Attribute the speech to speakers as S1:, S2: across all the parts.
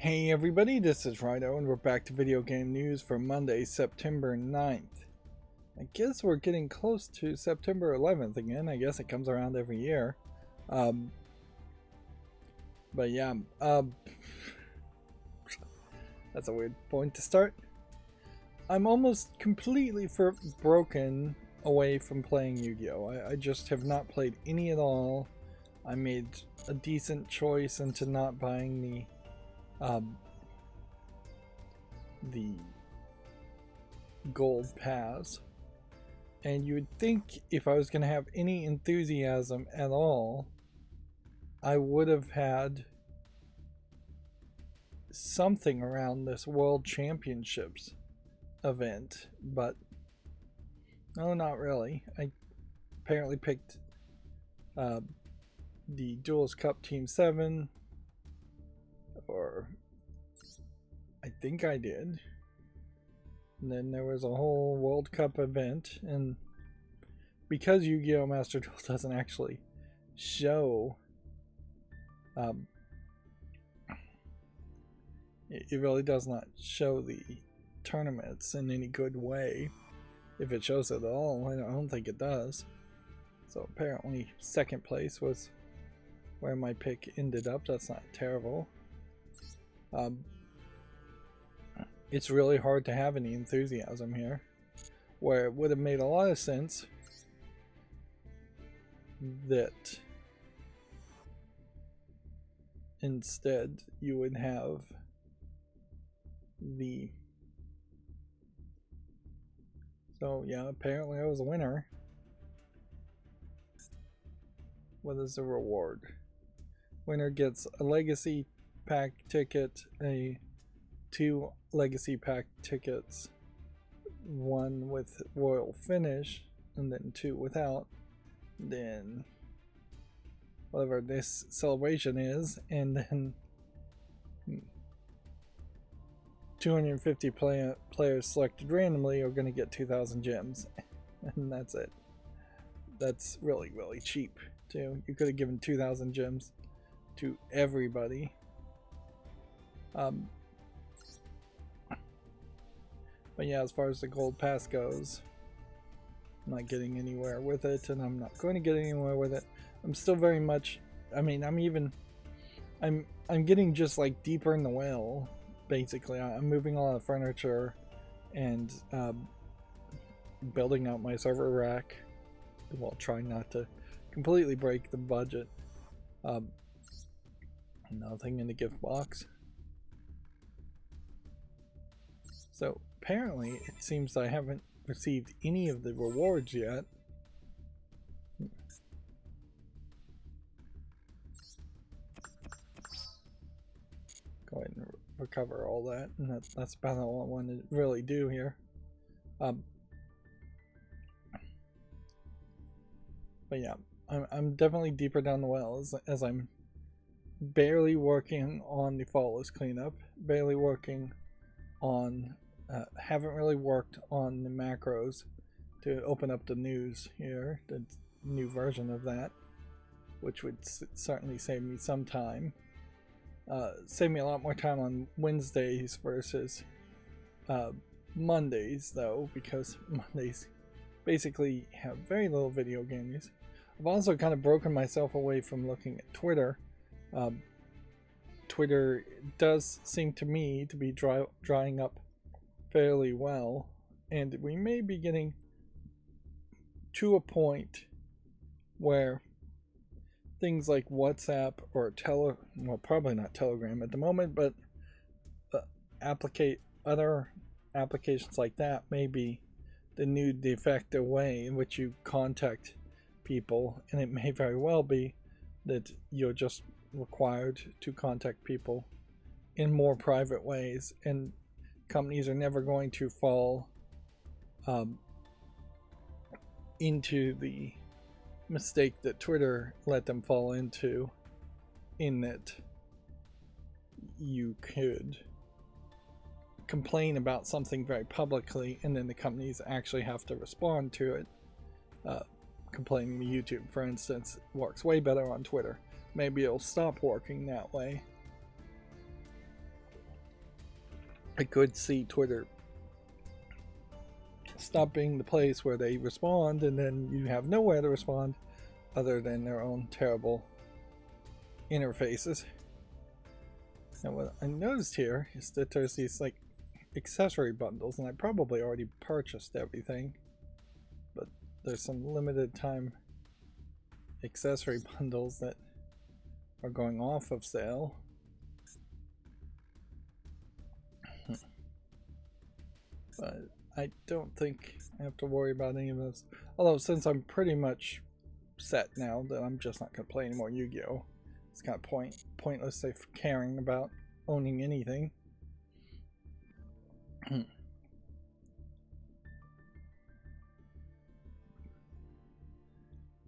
S1: Hey everybody, this is Rydo and we're back to video game news for Monday, September 9th. I guess we're getting close to September 11th again. I guess it comes around every year. But yeah, that's a weird point to start. I'm almost completely broken away from playing Yu-Gi-Oh! I just have not played any at all. I made a decent choice into not buying the gold pass, and you would think if I was going to have any enthusiasm at all, I would have had something around this World Championships event, but no, not really. I apparently picked the Duels Cup Team 7, or I think I did. And then there was a whole World Cup event, and because Yu-Gi-Oh! Master Duel doesn't actually show, it really does not show the tournaments in any good way. If it shows it at all, I don't think it does. So apparently second place was where my pick ended up. That's not terrible. It's really hard to have any enthusiasm here, where it would have made a lot of sense that instead you would have the... So yeah, apparently I was a winner. What is the reward? Winner gets a legacy pack ticket, two legacy pack tickets, one with royal finish and then two without, then whatever this celebration is, and then 250 players selected randomly are going to get 2,000 gems, and that's it. That's really cheap too. You could have given 2,000 gems to everybody. But yeah, as far as the gold pass goes, I'm not getting anywhere with it, and I'm not going to get anywhere with it. I'm still very much, I mean, I'm getting just like deeper in the well, basically. I'm moving a lot of furniture and building out my server rack while trying not to completely break the budget. Nothing in the gift box. So apparently it seems I haven't received any of the rewards yet. Go ahead and recover all that, and that's about all I want to really do here. But yeah, I'm definitely deeper down the well as I'm barely working on the faultless cleanup, barely working on haven't really worked on the macros to open up the news here, the new version of that, which would certainly save me some time. Save me a lot more time on Wednesdays versus Mondays, though, because Mondays basically have very little video game news. I've also kind of broken myself away from looking at Twitter. Twitter does seem to me to be drying up fairly well, and we may be getting to a point where things like WhatsApp or well, probably not Telegram at the moment, but other applications like that may be the new de facto way in which you contact people, and it may very well be that you're just required to contact people in more private ways, and companies are never going to fall into the mistake that Twitter let them fall into, in that you could complain about something very publicly and then the companies actually have to respond to it. Complaining to YouTube, for instance, works way better on Twitter. Maybe it'll stop working that way. I could see Twitter stop being the place where they respond and then you have nowhere to respond other than their own terrible interfaces. And what I noticed here is that there's these like accessory bundles, and I probably already purchased everything, but there's some limited time accessory bundles that are going off of sale. But I don't think I have to worry about any of this. Although since I'm pretty much set now that I'm just not going to play any more Yu-Gi-Oh! It's kind of pointless if caring about owning anything. And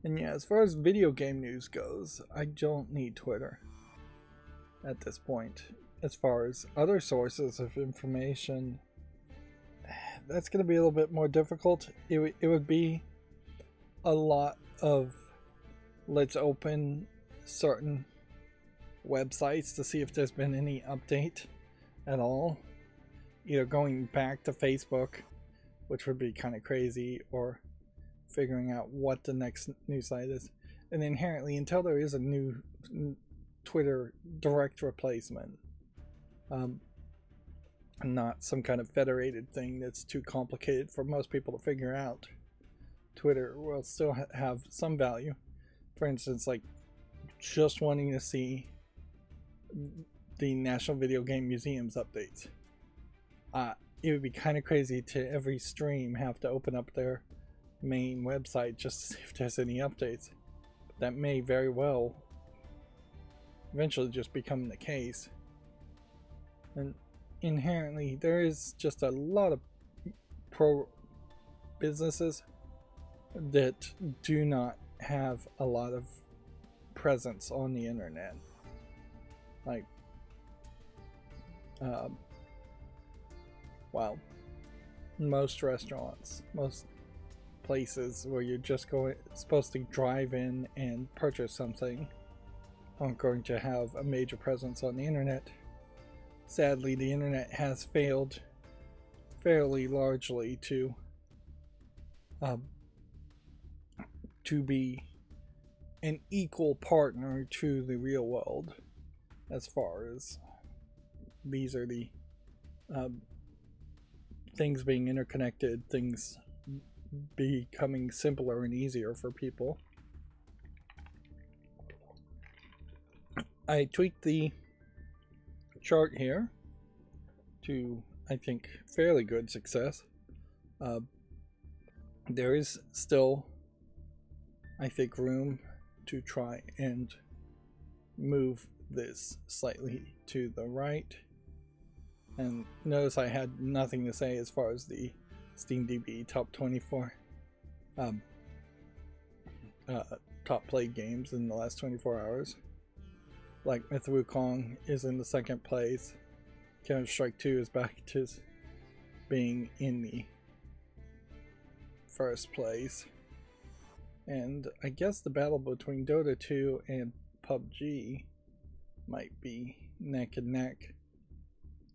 S1: yeah, as far as video game news goes, I don't need Twitter at this point. As far as other sources of information, that's going to be a little bit more difficult. It would be a lot of let's open certain websites to see if there's been any update at all. Either going back to Facebook, which would be kind of crazy, or figuring out what the next new site is. And inherently, until there is a new Twitter direct replacement, not some kind of federated thing that's too complicated for most people to figure out, Twitter will still have some value. For instance, like just wanting to see the National Video Game Museum's updates. It would be kind of crazy to every stream have to open up their main website just to see if there's any updates. But that may very well eventually just become the case. And inherently, there is just a lot of pro businesses that do not have a lot of presence on the internet. Like, well, most restaurants, most places where you're just supposed to drive in and purchase something aren't going to have a major presence on the internet. Sadly, the internet has failed fairly largely to be an equal partner to the real world, as far as these are the things being interconnected, things becoming simpler and easier for people. I tweaked the chart here to, I think, fairly good success. There is still, I think, room to try and move this slightly to the right. And notice I had nothing to say as far as the SteamDB top 24 top played games in the last 24 hours. Like Myth Wukong is in the second place. Counter-Strike 2 is back to being in the first place. And I guess the battle between Dota 2 and PUBG might be neck and neck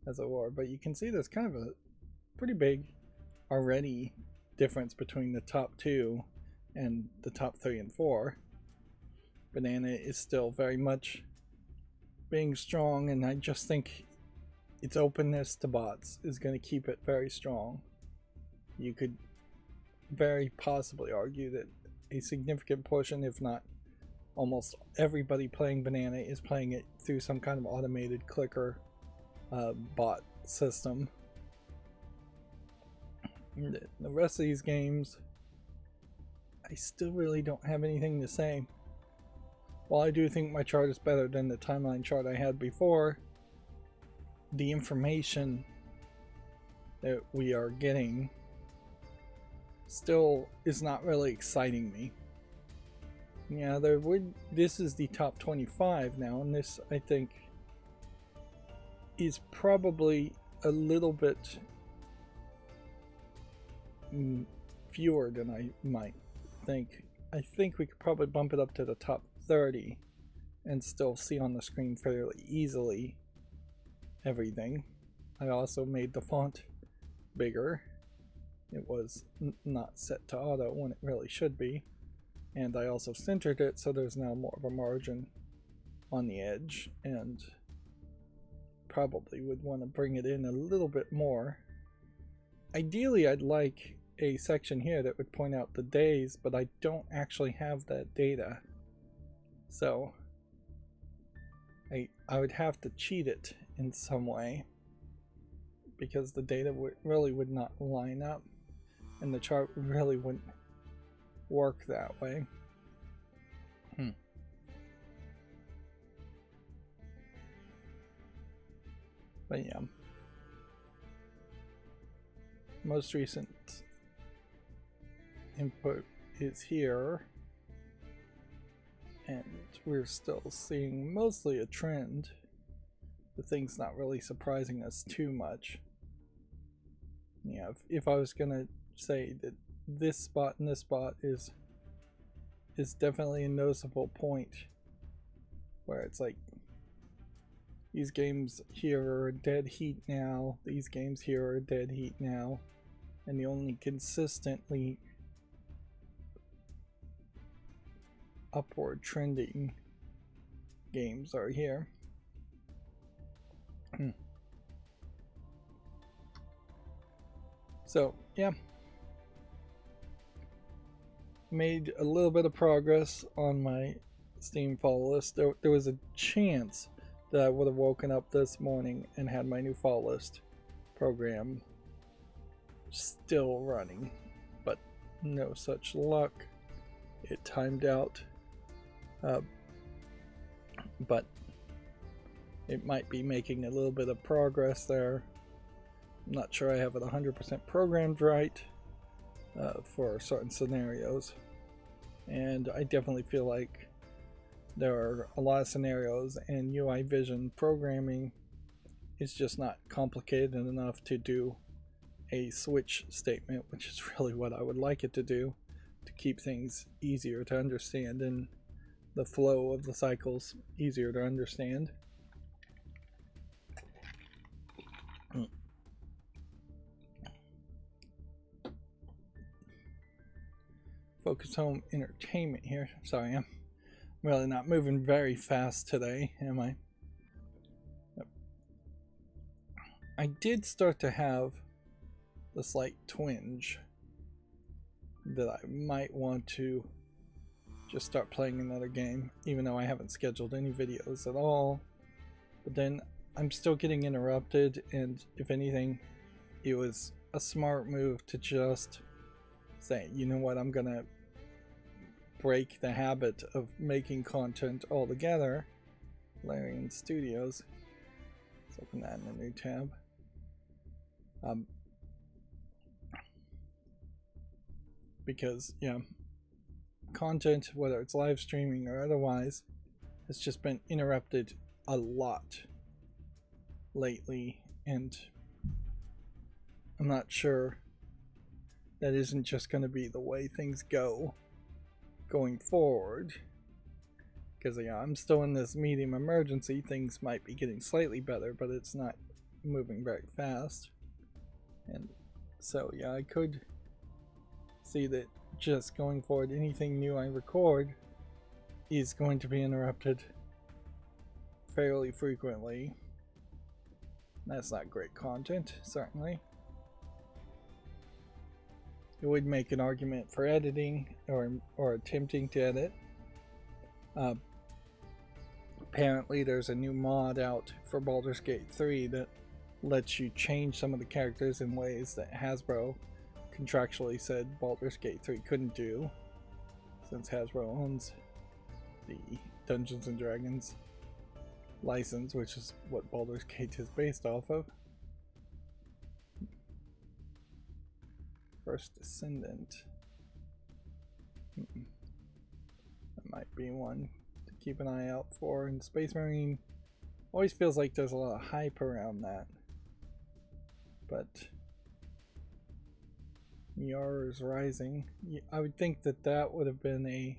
S1: as a war. But you can see there's kind of a pretty big already difference between the top 2 and the top 3 and 4. Banana is still very much being strong, and I just think its openness to bots is going to keep it very strong. You could very possibly argue that a significant portion, if not almost everybody playing Banana, is playing it through some kind of automated clicker bot system. The rest of these games, I still really don't have anything to say. While I do think my chart is better than the timeline chart I had before, the information that we are getting still is not really exciting me. Yeah, this is the top 25 now, and this, I think, is probably a little bit fewer than I might think. I think we could probably bump it up to the top 30 and still see on the screen fairly easily everything. I also made the font bigger. It was not set to auto when it really should be. And I also centered it so there's now more of a margin on the edge, and probably would want to bring it in a little bit more. Ideally, I'd like a section here that would point out the days, but I don't actually have that data. So I would have to cheat it in some way, because the data really would not line up, and the chart really wouldn't work that way. But yeah, most recent input is here, and we're still seeing mostly a trend. The thing's not really surprising us too much. Yeah, if I was gonna say that this spot and this spot is definitely a noticeable point where it's like these games here are dead heat now, these games here are dead heat now, and the only consistently upward trending games are here. So yeah, made a little bit of progress on my Steam fall list. There was a chance that I would have woken up this morning and had my new fall list program still running, but no such luck. It timed out, but it might be making a little bit of progress there. I'm not sure I have it 100% programmed right for certain scenarios, and I definitely feel like there are a lot of scenarios and UI Vision programming is just not complicated enough to do a switch statement, which is really what I would like it to do, to keep things easier to understand and the flow of the cycles easier to understand. Focus Home Entertainment here. Sorry, I'm really not moving very fast today, am I? Yep. I did start to have the slight twinge that I might want to just start playing another game, even though I haven't scheduled any videos at all. But then I'm still getting interrupted, and if anything, it was a smart move to just say, you know what, I'm gonna break the habit of making content altogether. Larian Studios. Let's open that in a new tab. Because, yeah, content, whether it's live streaming or otherwise, has just been interrupted a lot lately, and I'm not sure that isn't just going to be the way things go going forward, because yeah, I'm still in this medium emergency. Things might be getting slightly better, but it's not moving very fast, and so yeah, I could see that just going forward, anything new I record is going to be interrupted fairly frequently. That's not great content, certainly. It would make an argument for editing or attempting to edit. Apparently there's a new mod out for Baldur's Gate 3 that lets you change some of the characters in ways that Hasbro contractually said Baldur's Gate 3 couldn't do, since Hasbro owns the Dungeons & Dragons license, which is what Baldur's Gate is based off of. First Descendant. That might be one to keep an eye out for. And Space Marine always feels like there's a lot of hype around that. But Yars Rising, I would think that that would have been a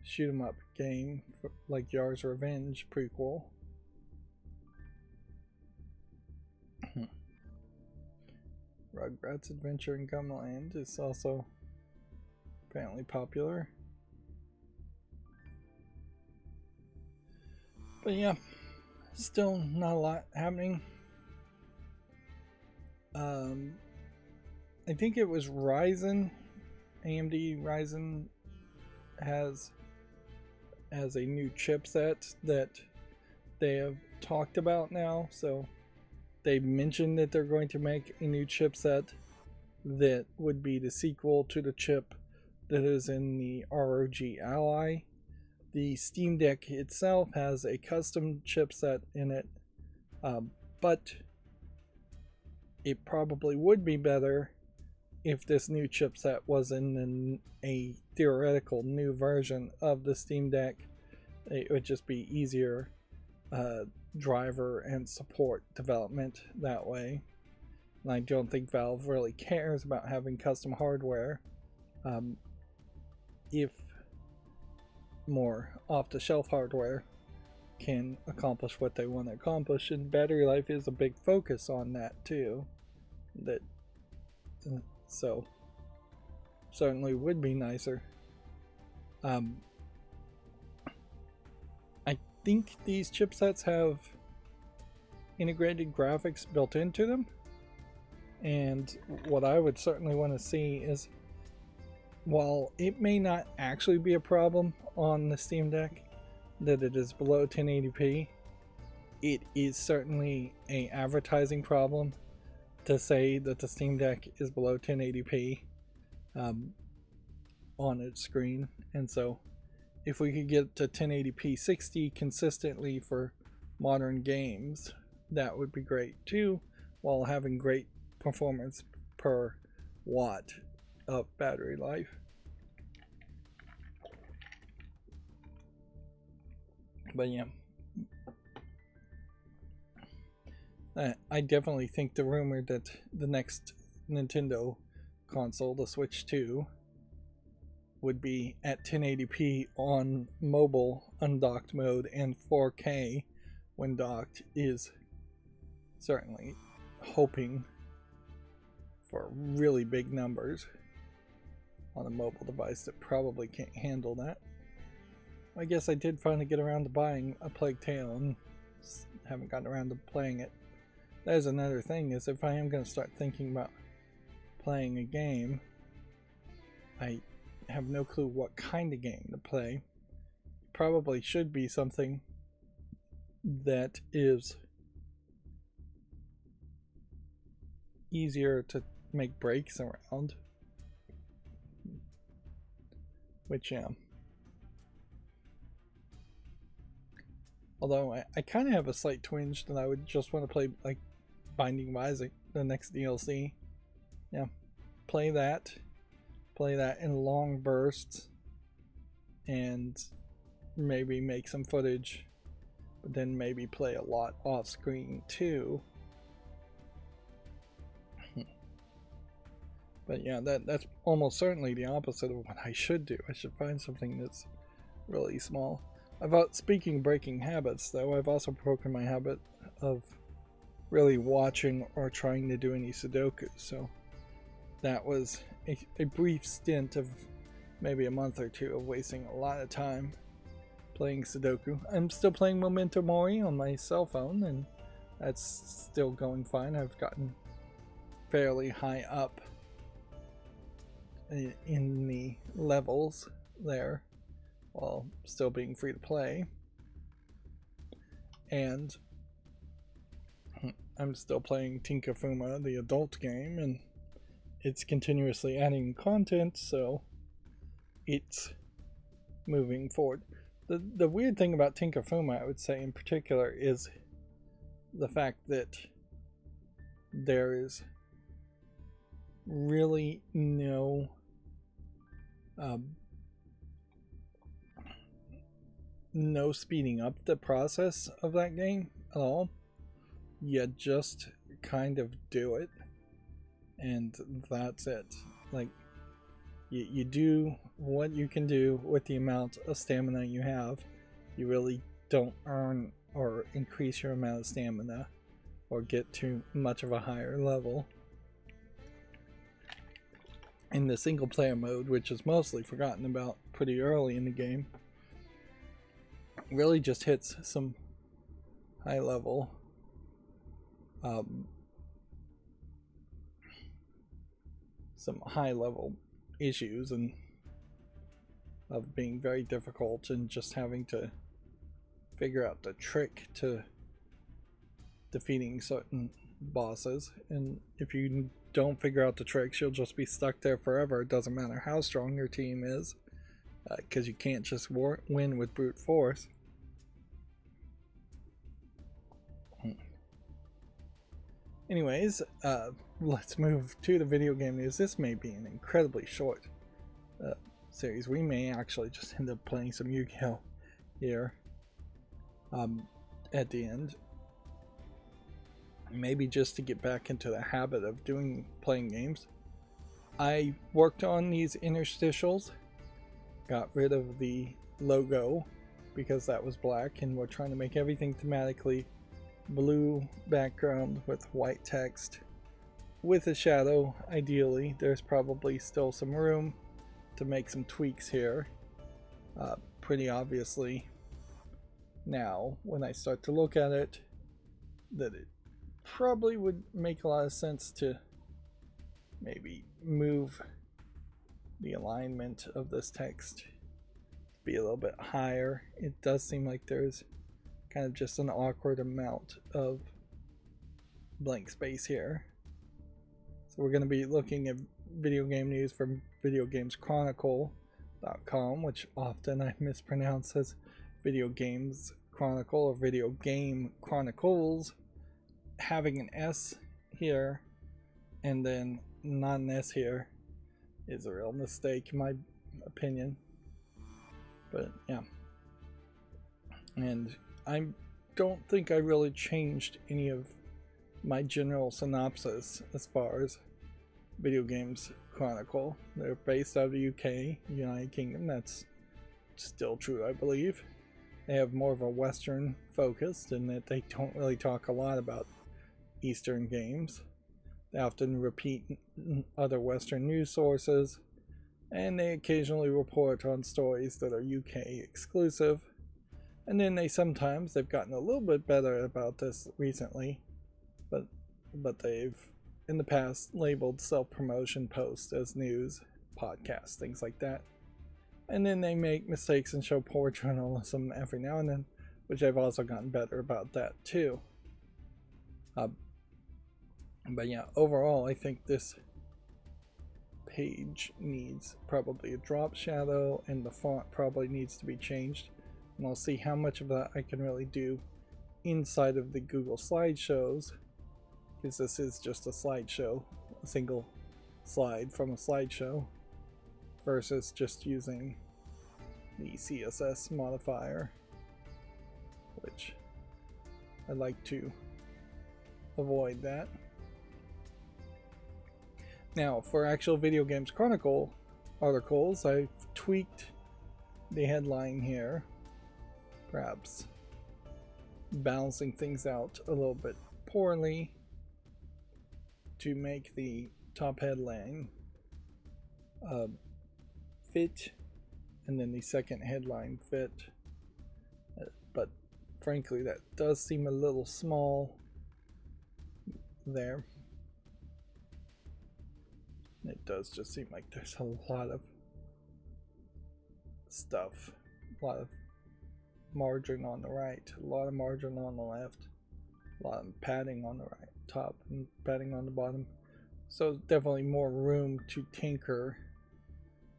S1: shoot 'em up game, like Yars Revenge prequel. Rugrats Adventure in Gumland is also apparently popular. But yeah, still not a lot happening. I think it was Ryzen. AMD Ryzen has a new chipset that they have talked about now. So they mentioned that they're going to make a new chipset that would be the sequel to the chip that is in the ROG Ally. The Steam Deck itself has a custom chipset in it, but it probably would be better if this new chipset was in a theoretical new version of the Steam Deck. It would just be easier driver and support development that way. And I don't think Valve really cares about having custom hardware if more off-the-shelf hardware can accomplish what they want to accomplish, and battery life is a big focus on that too. So certainly would be nicer. I think these chipsets have integrated graphics built into them, and what I would certainly want to see is, while it may not actually be a problem on the Steam Deck that it is below 1080p, it is certainly an advertising problem to say that the Steam Deck is below 1080p on its screen. And so if we could get to 1080p 60 consistently for modern games, that would be great too, while having great performance per watt of battery life. But yeah, I definitely think the rumor that the next Nintendo console, the Switch 2, would be at 1080p on mobile undocked mode and 4K when docked is certainly hoping for really big numbers on a mobile device that probably can't handle that. I guess I did finally get around to buying A Plague Tale and haven't gotten around to playing it. There's another thing, is if I am going to start thinking about playing a game, I have no clue what kind of game to play. Probably should be something that is easier to make breaks around, which although I kind of have a slight twinge that I would just want to play like Binding of Isaac, the next DLC. Yeah, play that in long bursts and maybe make some footage, but then maybe play a lot off screen too. But yeah, that's almost certainly the opposite of what I should do. I should find something that's really small. Speaking of breaking habits, though, I've also broken my habit of really watching or trying to do any Sudoku. So that was a brief stint of maybe a month or two of wasting a lot of time playing Sudoku. I'm still playing Memento Mori on my cell phone, and that's still going fine. I've gotten fairly high up in the levels there while still being free to play, and I'm still playing Tinkafuma, the adult game, and it's continuously adding content, so it's moving forward. The weird thing about Tinkafuma, I would say in particular, is the fact that there is really no no speeding up the process of that game at all. You just kind of do it, and that's it. Like, you do what you can do with the amount of stamina you have. You really don't earn or increase your amount of stamina or get to much of a higher level. in the single player mode, which is mostly forgotten about pretty early in the game, really just hits some high level issues and of being very difficult and just having to figure out the trick to defeating certain bosses. And if you don't figure out the tricks, you'll just be stuck there forever. It doesn't matter how strong your team is, because you can't just win with brute force. Anyways, let's move to the video game news. This may be an incredibly short series. We may actually just end up playing some Yu-Gi-Oh! Here at the end. Maybe just to get back into the habit of playing games. I worked on these interstitials, got rid of the logo because that was black, and we're trying to make everything thematically blue background with white text with a shadow. Ideally, there's probably still some room to make some tweaks here, pretty obviously now when I start to look at it, that it probably would make a lot of sense to maybe move the alignment of this text to be a little bit higher. It does seem like there's kind of just an awkward amount of blank space here. So we're going to be looking at video game news from videogameschronicle.com, which often I mispronounce as Video Games Chronicle or Video Game Chronicles. Having an S here and then not an S here is a real mistake in my opinion. But yeah. And I don't think I really changed any of my general synopsis as far as Video Games Chronicle. They're based out of the UK, United Kingdom. That's still true, I believe. They have more of a Western focus in that they don't really talk a lot about Eastern games. They often repeat other Western news sources, and they occasionally report on stories that are UK exclusive. And then they've gotten a little bit better about this recently, but they've in the past labeled self-promotion posts as news, podcasts, things like that. And then they make mistakes and show poor journalism every now and then, which I've also gotten better about that too. But yeah, overall I think this page needs probably a drop shadow, and the font probably needs to be changed. And I'll see how much of that I can really do inside of the Google slideshows, because this is just a slideshow, a single slide from a slideshow, versus just using the CSS modifier, which I like to avoid that. Now, for actual Video Games Chronicle articles, I've tweaked the headline here, perhaps balancing things out a little bit poorly to make the top headline fit, and then the second headline fit. But frankly, that does seem a little small there. It does just seem like there's a lot of stuff, a lot of margin on the right, a lot of margin on the left, a lot of padding on the right top and padding on the bottom. So definitely more room to tinker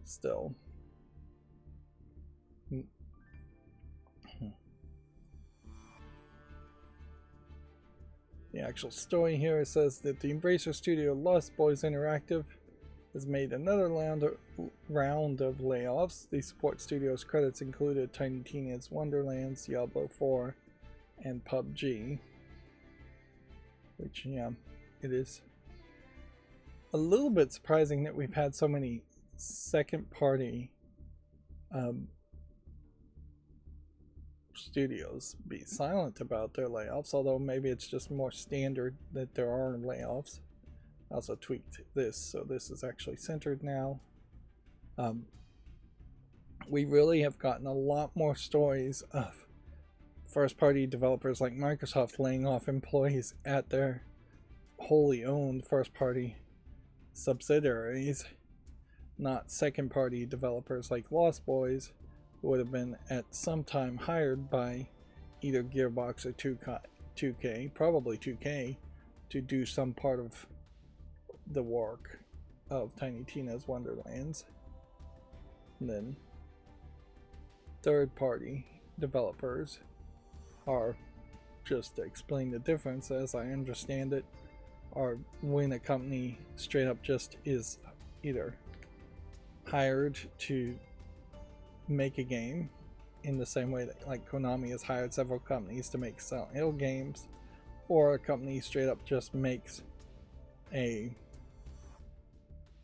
S1: still. The actual story here says that the Embracer Studio Lost Boys Interactive has made another round of layoffs. The support studio's credits included Tiny Tina's Wonderlands, Diablo 4, and PUBG. Which, yeah, it is a little bit surprising that we've had so many second-party studios be silent about their layoffs, although maybe it's just more standard that there are layoffs. I also tweaked this, so this is actually centered now. We really have gotten a lot more stories of first-party developers like Microsoft laying off employees at their wholly owned first-party subsidiaries, not second-party developers like Lost Boys, who would have been at some time hired by either Gearbox or 2K, probably 2K, to do some part of the work of Tiny Tina's Wonderlands. And then third-party developers are, just to explain the difference as I understand it, are when a company straight up just is either hired to make a game in the same way that like Konami has hired several companies to make Silent Hill games, or a company straight up just makes a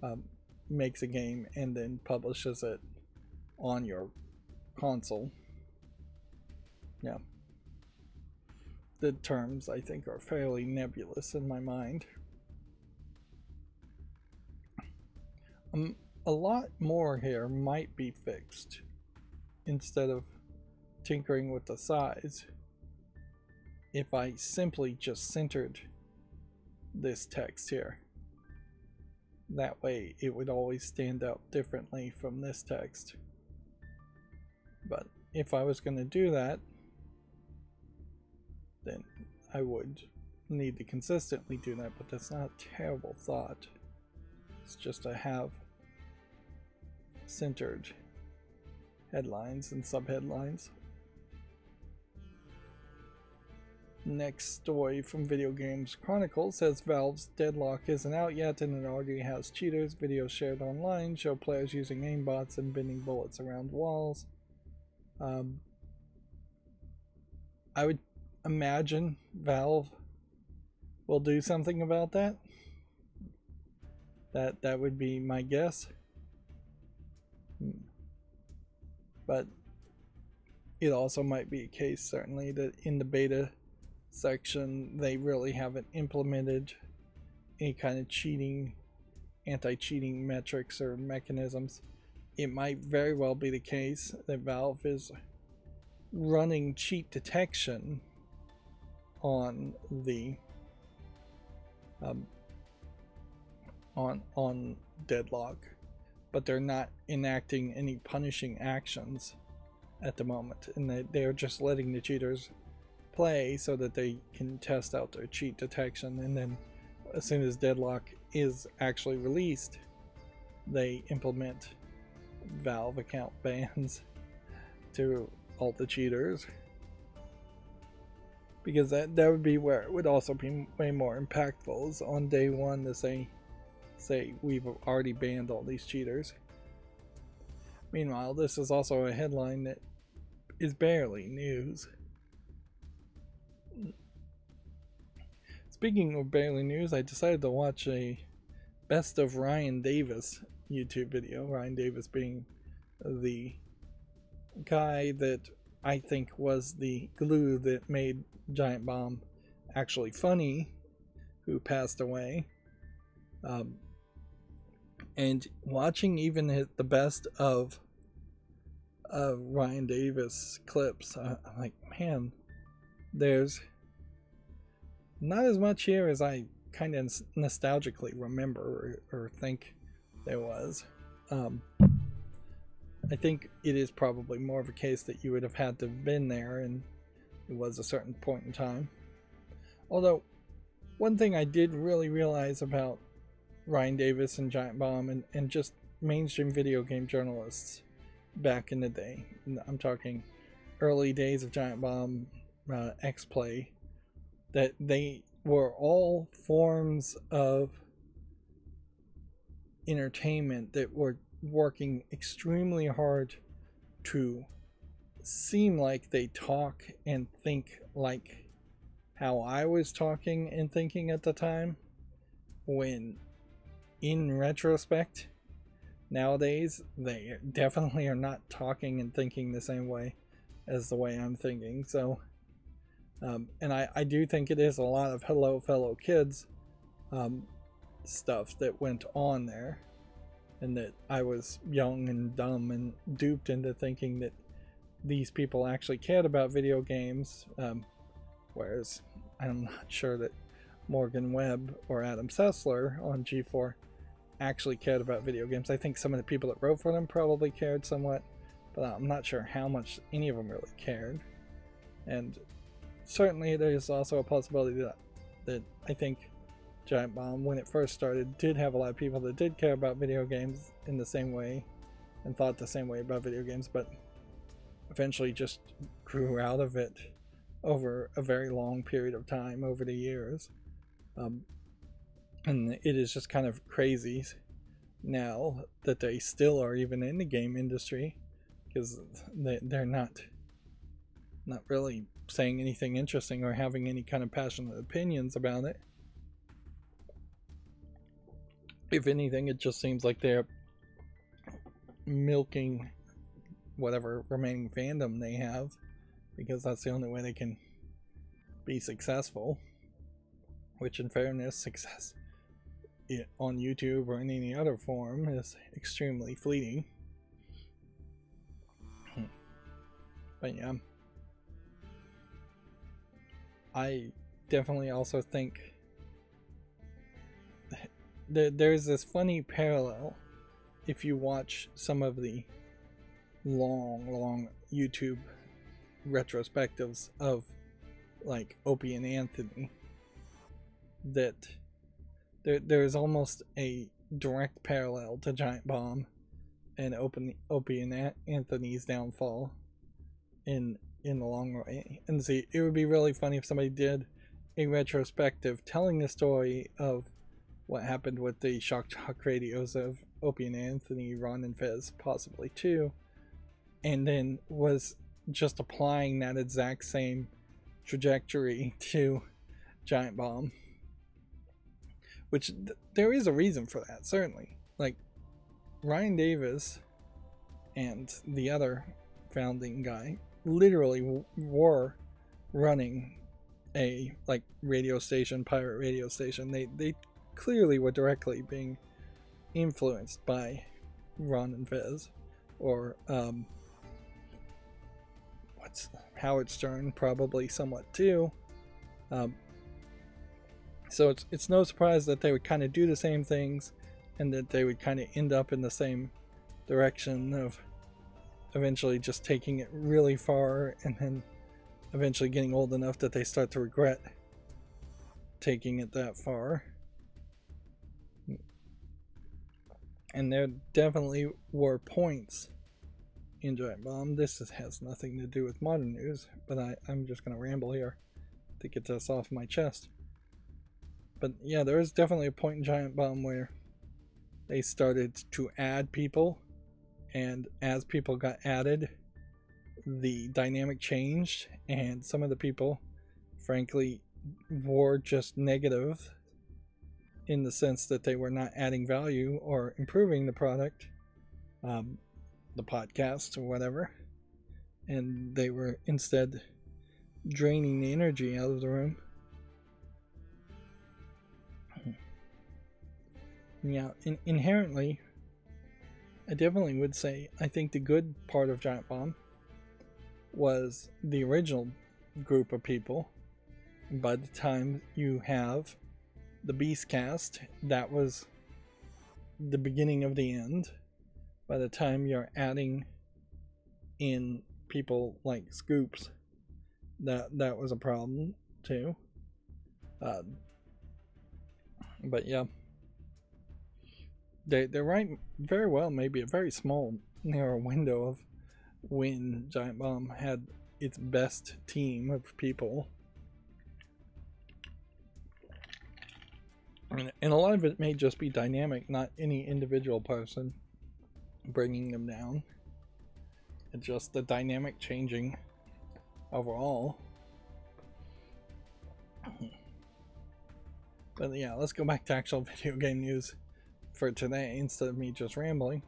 S1: game and then publishes it on your console. Yeah. The terms, I think, are fairly nebulous in my mind. A lot more here might be fixed instead of tinkering with the size if I simply just centered this text here. That way it would always stand out differently from this text. But if I was going to do that, then I would need to consistently do that, but that's not a terrible thought. It's just to have centered headlines and subheadlines. Next story from Video Games Chronicle says Valve's Deadlock isn't out yet and it already has cheaters. Videos shared online show players using aimbots and bending bullets around walls. I would imagine Valve will do something about that. That would be my guess. But it also might be a case, certainly, that in the beta section they really haven't implemented any kind of anti-cheating metrics or mechanisms. It might very well be the case that Valve is running cheat detection on the on Deadlock, but they're not enacting any punishing actions at the moment, and they're just letting the cheaters play so that they can test out their cheat detection, and then as soon as Deadlock is actually released, they implement Valve account bans to all the cheaters, because that would be where it would also be way more impactful, is on day one to say we've already banned all these cheaters. Meanwhile, this is also a headline that is barely news. Speaking of barely news, I decided to watch a best of Ryan Davis YouTube video. Ryan Davis being the guy that I think was the glue that made Giant Bomb actually funny, who passed away. And watching even the best of Ryan Davis clips, I'm like, man, there's not as much here as I kind of nostalgically remember or think there was. I think it is probably more of a case that you would have had to have been there, and it was a certain point in time. Although, one thing I did really realize about Ryan Davis and Giant Bomb and just mainstream video game journalists back in the day, I'm talking early days of Giant Bomb, X-Play, that they were all forms of entertainment that were working extremely hard to seem like they talk and think like how I was talking and thinking at the time, when in retrospect nowadays they definitely are not talking and thinking the same way as the way I'm thinking. So and I do think it is a lot of hello fellow kids, stuff that went on there, and that I was young and dumb and duped into thinking that these people actually cared about video games, whereas I'm not sure that Morgan Webb or Adam Sessler on G4 actually cared about video games. I think some of the people that wrote for them probably cared somewhat, but I'm not sure how much any of them really cared. And certainly there's also a possibility that I think Giant Bomb, when it first started, did have a lot of people that did care about video games in the same way and thought the same way about video games, but eventually just grew out of it over a very long period of time, over the years. And it is just kind of crazy now that they still are even in the game industry, because they're not really saying anything interesting or having any kind of passionate opinions about it. If anything, it just seems like they're milking whatever remaining fandom they have, because that's the only way they can be successful. Which, in fairness, success on YouTube or in any other form is extremely fleeting. But yeah, I definitely also think that there's this funny parallel if you watch some of the long YouTube retrospectives of like Opie and Anthony, that there's almost a direct parallel to Giant Bomb and Opie and Anthony's downfall in the long run. And see, it would be really funny if somebody did a retrospective telling the story of what happened with the shock talk radios of Opie and Anthony, Ron and Fez, possibly too, and then was just applying that exact same trajectory to Giant Bomb. Which there is a reason for that, certainly. Like, Ryan Davis and the other founding guy literally were running a radio station, pirate radio station. They clearly were directly being influenced by Ron and Fez, or Howard Stern, probably somewhat too. So it's no surprise that they would kind of do the same things, and that they would kind of end up in the same direction of eventually just taking it really far, and then eventually getting old enough that they start to regret taking it that far. And there definitely were points in Giant Bomb. This has nothing to do with modern news, but I'm just going to ramble here to get this off my chest. But yeah, there was definitely a point in Giant Bomb where they started to add people, and as people got added, the dynamic changed, and some of the people, frankly, were just negative in the sense that they were not adding value or improving the product, the podcast or whatever, and they were instead draining the energy out of the room. Yeah, inherently, I definitely would say I think the good part of Giant Bomb was the original group of people. And by the time you have the Beast Cast, that was the beginning of the end. By the time you're adding in people like Scoops, that was a problem too. But yeah, they're right very well, maybe a very small, narrow window of when Giant Bomb had its best team of people. And a lot of it may just be dynamic, not any individual person bringing them down. It's just the dynamic changing overall. But yeah, let's go back to actual video game news for today instead of me just rambling.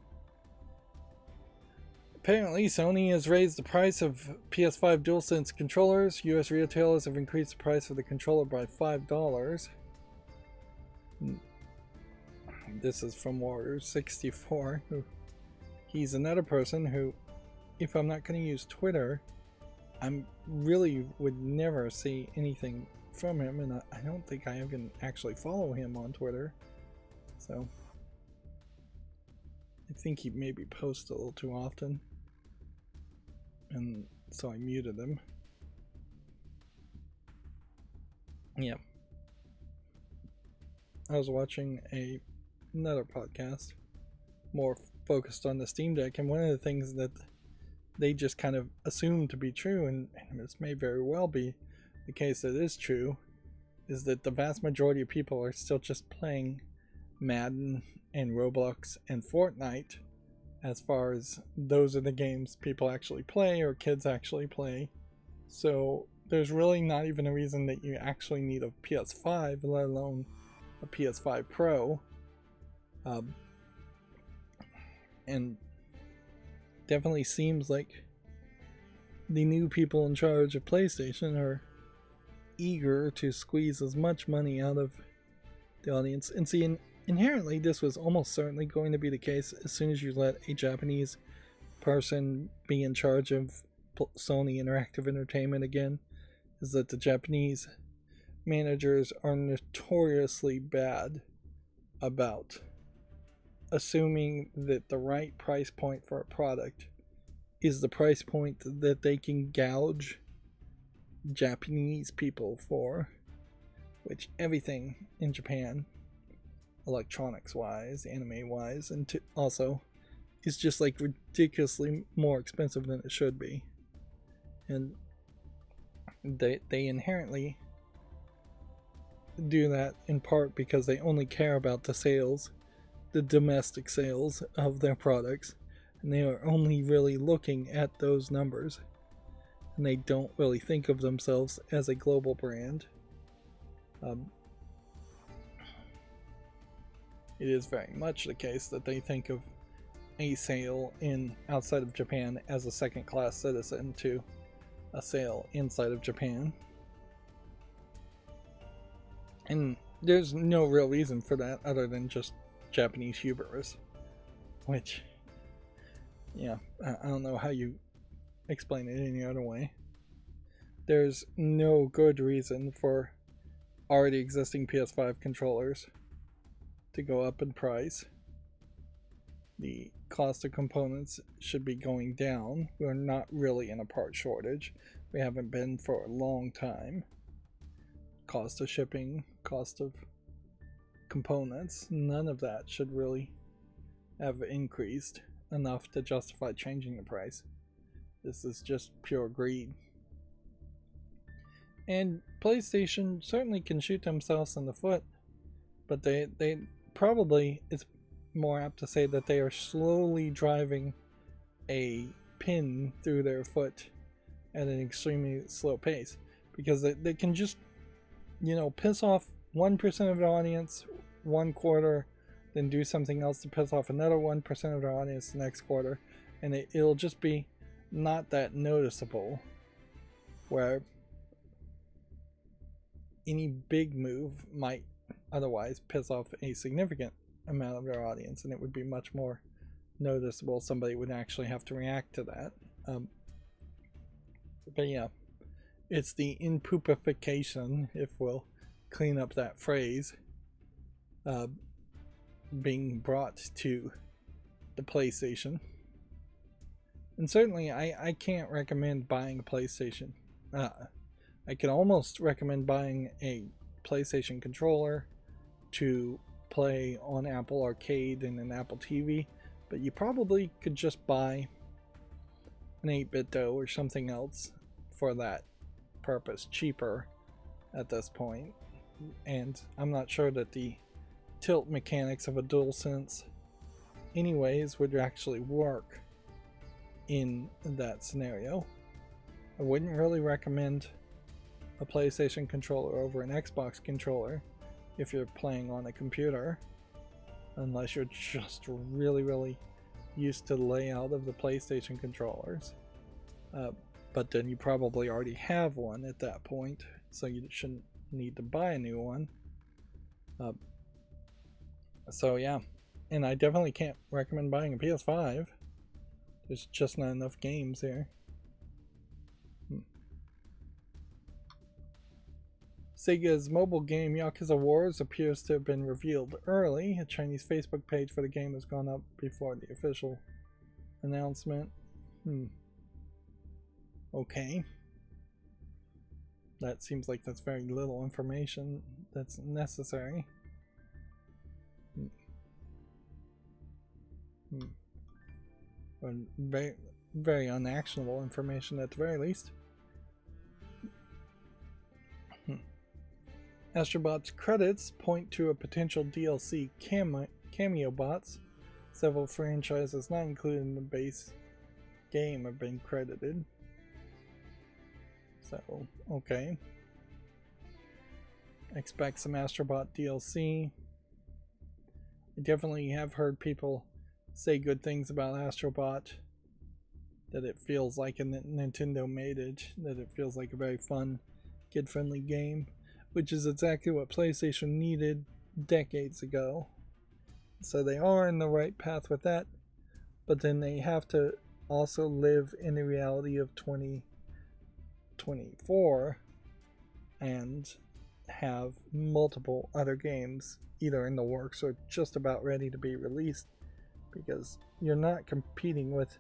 S1: Apparently, Sony has raised the price of PS5 DualSense controllers. US retailers have increased the price of the controller by $5. This is from Warrior64. He's another person who, if I'm not going to use Twitter, I really would never see anything from him, and I don't think I even actually follow him on Twitter. So I think he maybe posts a little too often, and so I muted him. Yeah. I was watching another podcast more focused on the Steam Deck, and one of the things that they just kind of assume to be true, and this may very well be the case that is true, is that the vast majority of people are still just playing Madden and Roblox and Fortnite, as far as those are the games people actually play or kids actually play. So there's really not even a reason that you actually need a PS5, let alone a PS5 Pro. And definitely seems like the new people in charge of PlayStation are eager to squeeze as much money out of the audience. And see, inherently this was almost certainly going to be the case as soon as you let a Japanese person be in charge of Sony Interactive Entertainment again, is that the Japanese managers are notoriously bad about assuming that the right price point for a product is the price point that they can gouge Japanese people for, which everything in Japan, electronics wise, anime wise, and also is just like ridiculously more expensive than it should be. And they inherently do that in part because they only care about the sales, the domestic sales of their products, and they are only really looking at those numbers, and they don't really think of themselves as a global brand. It is very much the case that they think of a sale outside of Japan as a second-class citizen to a sale inside of Japan. And there's no real reason for that other than just Japanese hubris, which, yeah, I don't know how you explain it any other way. There's no good reason for already existing PS5 controllers to go up in price. The cost of components should be going down. We're not really in a part shortage. We haven't been for a long time. Cost of shipping, cost of components, none of that should really have increased enough to justify changing the price. This is just pure greed. And PlayStation certainly can shoot themselves in the foot, but they probably, it's more apt to say that they are slowly driving a pin through their foot at an extremely slow pace, because they can just, piss off 1% of the audience one quarter, then do something else to piss off another 1% of the audience the next quarter, and it'll just be not that noticeable, where any big move might otherwise piss off a significant amount of their audience, and it would be much more noticeable. Somebody would actually have to react to that. But yeah, it's the impoopification, if we'll clean up that phrase, being brought to the PlayStation. And certainly I can't recommend buying a PlayStation. I can almost recommend buying a PlayStation controller to play on Apple Arcade and an Apple TV, but you probably could just buy an 8BitDo or something else for that purpose cheaper at this point. And I'm not sure that the tilt mechanics of a DualSense anyways would actually work in that scenario. I wouldn't really recommend a PlayStation controller over an Xbox controller if you're playing on a computer, unless you're just really used to the layout of the PlayStation controllers. But then you probably already have one at that point, so you shouldn't need to buy a new one. So yeah, and I definitely can't recommend buying a PS5. There's just not enough games here. Sega's mobile game Yakuza Wars appears to have been revealed early. A Chinese Facebook page for the game has gone up before the official announcement. Okay. That seems like that's very little information that's necessary. Very, very unactionable information at the very least. Astrobot's credits point to a potential DLC cameo bots. Several franchises not included in the base game have been credited. So, okay. Expect some Astrobot DLC. I definitely have heard people say good things about Astrobot. That it feels like Nintendo made it. That it feels like a very fun, kid-friendly game. Which is exactly what PlayStation needed decades ago. So they are in the right path with that. But then they have to also live in the reality of 2024 and have multiple other games either in the works or just about ready to be released, because you're not competing with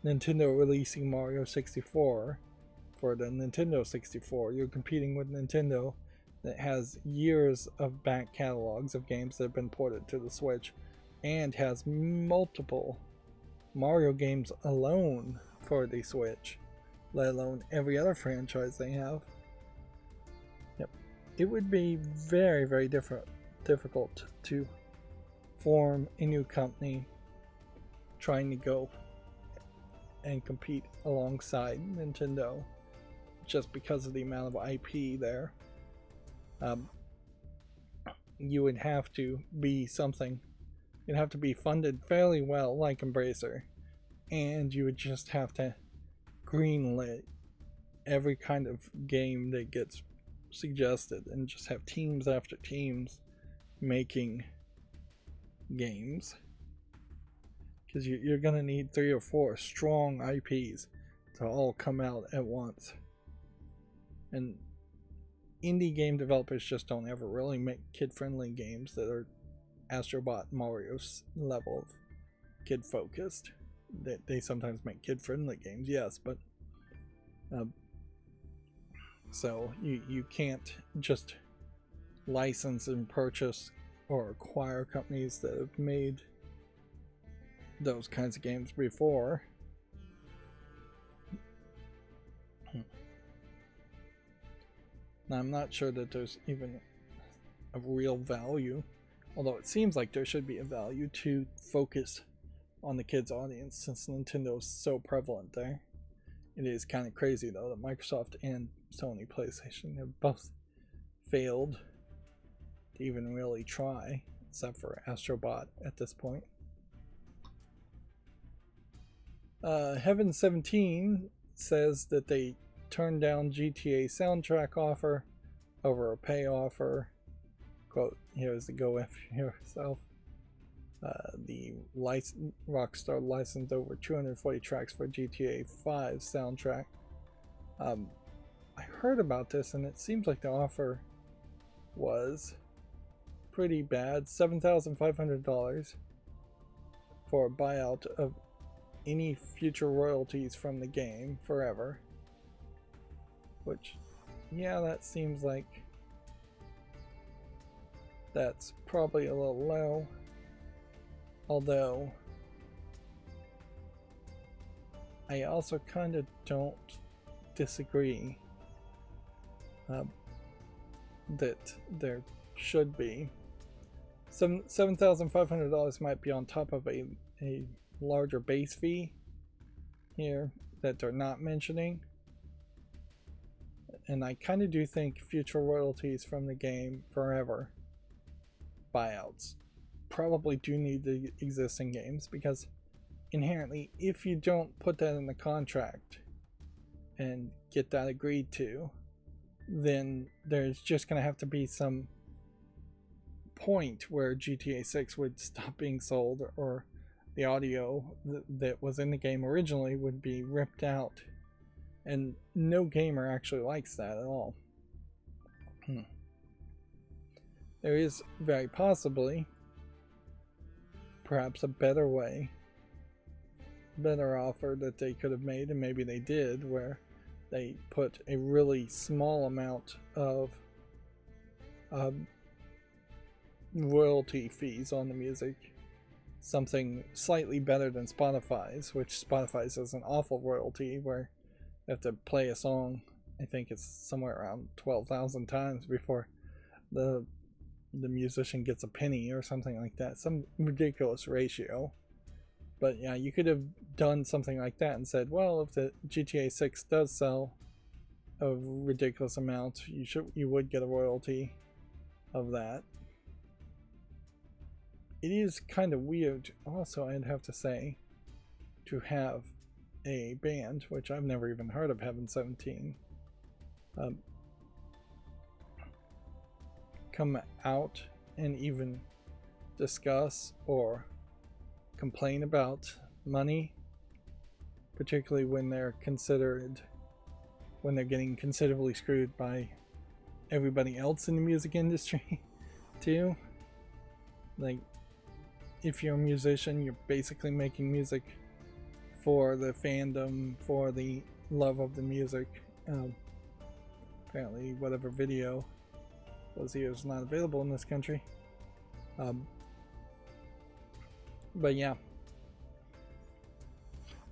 S1: Nintendo releasing Mario 64 for the Nintendo 64. You're competing with Nintendo that has years of back catalogs of games that have been ported to the Switch and has multiple Mario games alone for the Switch, let alone every other franchise they have. Yep. It would be very, very difficult to form a new company trying to go and compete alongside Nintendo just because of the amount of IP there. You would have to be something. You'd have to be funded fairly well, like Embracer, and you would just have to greenlit every kind of game that gets suggested and just have teams after teams making games, because you're gonna need 3 or 4 strong IPs to all come out at once. And indie game developers just don't ever really make kid-friendly games that are Astrobot Mario's level of kid-focused. They sometimes make kid-friendly games, yes, but so you can't just license and purchase or acquire companies that have made those kinds of games before. Now, I'm not sure that there's even a real value, although it seems like there should be a value to focus on the kids' audience since Nintendo is so prevalent there. It is kind of crazy though that Microsoft and Sony PlayStation have both failed to even really try, except for Astrobot at this point. Heaven 17 says that they turned down GTA soundtrack offer over a pay offer. Quote, here's the go F yourself. The Rockstar licensed over 240 tracks for GTA 5 soundtrack. I heard about this and it seems like the offer was pretty bad. $7,500 for a buyout of any future royalties from the game forever. Which, yeah, that seems like that's probably a little low. Although, I also kind of don't disagree that there should be. $7,500 might be on top of a larger base fee here that they're not mentioning. And I kind of do think future royalties from the game forever buyouts probably do need the existing games, because inherently, if you don't put that in the contract and get that agreed to, then there's just going to have to be some point where GTA 6 would stop being sold, or the audio that was in the game originally would be ripped out. And no gamer actually likes that at all. There is very possibly perhaps a better way, better offer that they could have made, and maybe they did, where they put a really small amount of royalty fees on the music. Something slightly better than Spotify's, which Spotify's is an awful royalty where you have to play a song, I think it's somewhere around 12,000 times before the musician gets a penny or something like that. Some ridiculous ratio. But yeah, you could have done something like that and said, well, if the GTA 6 does sell a ridiculous amount, you would get a royalty of that. It is kind of weird also, I'd have to say, to have a band, which I've never even heard of, Heaven 17, come out and even discuss or complain about money, particularly when they're getting considerably screwed by everybody else in the music industry too. Like, if you're a musician, you're basically making music for the fandom, for the love of the music. Apparently whatever video was here is not available in this country. But yeah,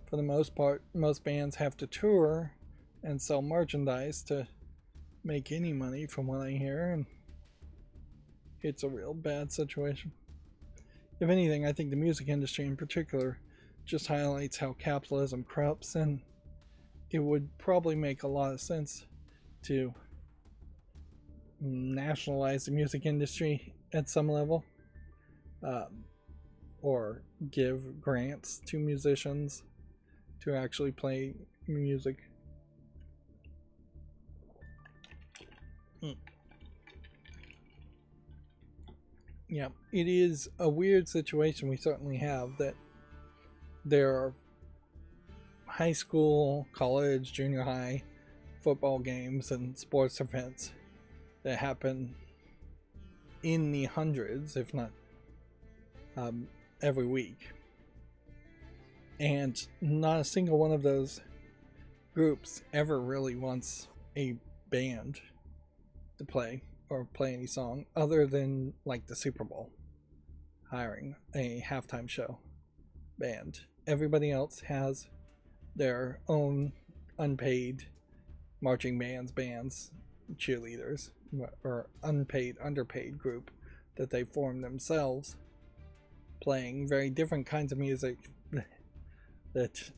S1: for the most part, most bands have to tour and sell merchandise to make any money, from what I hear, and it's a real bad situation. If anything, I think the music industry in particular just highlights how capitalism corrupts, and it would probably make a lot of sense to nationalize the music industry at some level, or give grants to musicians to actually play music. Yeah, it is a weird situation we certainly have, that there are high school, college, junior high football games and sports events that happen in the hundreds, if not every week. And not a single one of those groups ever really wants a band to play or play any song, other than like the Super Bowl hiring a halftime show band. Everybody else has their own unpaid marching bands, cheerleaders, or unpaid, underpaid group that they form themselves, playing very different kinds of music that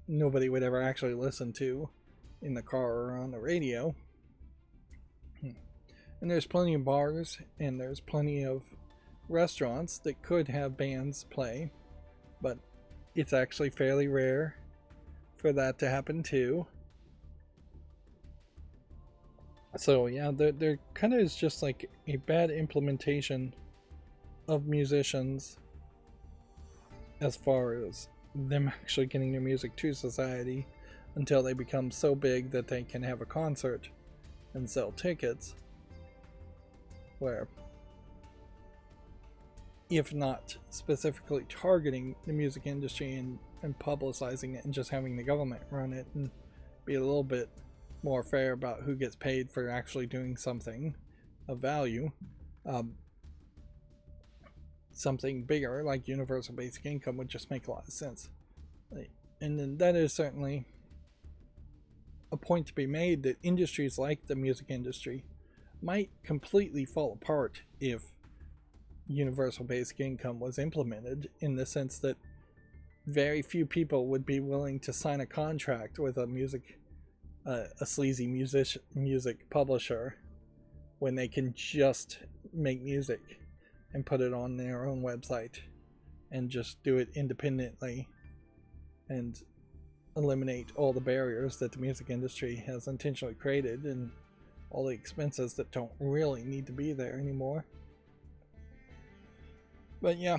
S1: nobody would ever actually listen to in the car or on the radio. And there's plenty of bars and there's plenty of restaurants that could have bands play, but it's actually fairly rare for that to happen too. So yeah, there kind of is just like a bad implementation of musicians as far as them actually getting their music to society, until they become so big that they can have a concert and sell tickets, where, if not specifically targeting the music industry and publicizing it and just having the government run it and be a little bit more fair about who gets paid for actually doing something of value, something bigger like universal basic income would just make a lot of sense. And then that is certainly a point to be made, that industries like the music industry might completely fall apart if universal basic income was implemented, in the sense that very few people would be willing to sign a contract with a sleazy music publisher when they can just make music and put it on their own website and just do it independently and eliminate all the barriers that the music industry has intentionally created and all the expenses that don't really need to be there anymore. But yeah,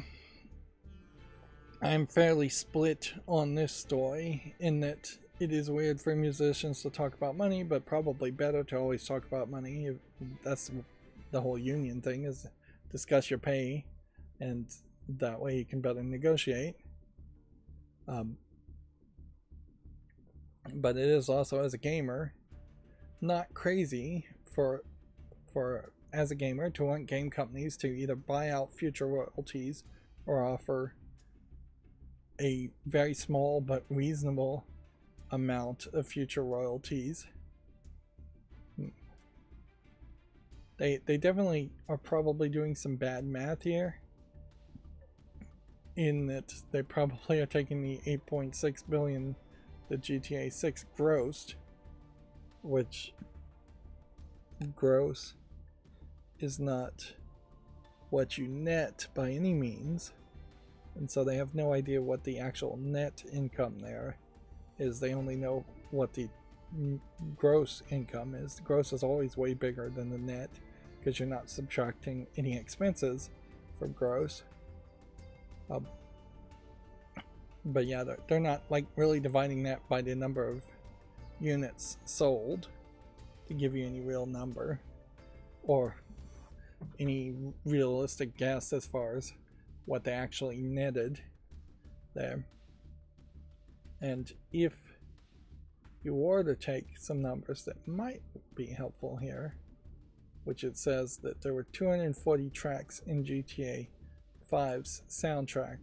S1: I'm fairly split on this story in that it is weird for musicians to talk about money, but probably better to always talk about money. That's the whole union thing, is discuss your pay, and that way you can better negotiate. But it is also, as a gamer, not crazy for as a gamer to want game companies to either buy out future royalties or offer a very small but reasonable amount of future royalties. They definitely are probably doing some bad math here, in that they probably are taking the 8.6 billion the GTA 6 grossed, which gross is not what you net by any means, and so they have no idea what the actual net income there is. They only know what the gross income is. The gross is always way bigger than the net because you're not subtracting any expenses from gross. But yeah, they're not like really dividing that by the number of units sold to give you any real number or any realistic guess as far as what they actually netted there. And if you were to take some numbers that might be helpful here, which it says that there were 240 tracks in GTA 5's soundtrack,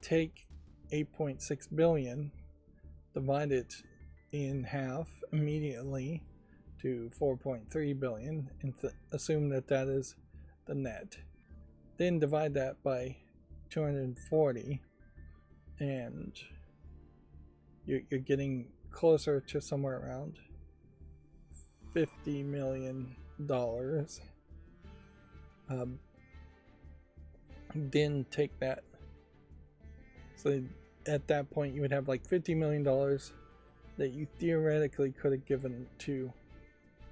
S1: take 8.6 billion, divide it in half immediately to 4.3 billion, and assume that that is the net. Then divide that by 240, and you're getting closer to somewhere around $50 million. Then take that. So at that point, you would have like $50 million that you theoretically could have given to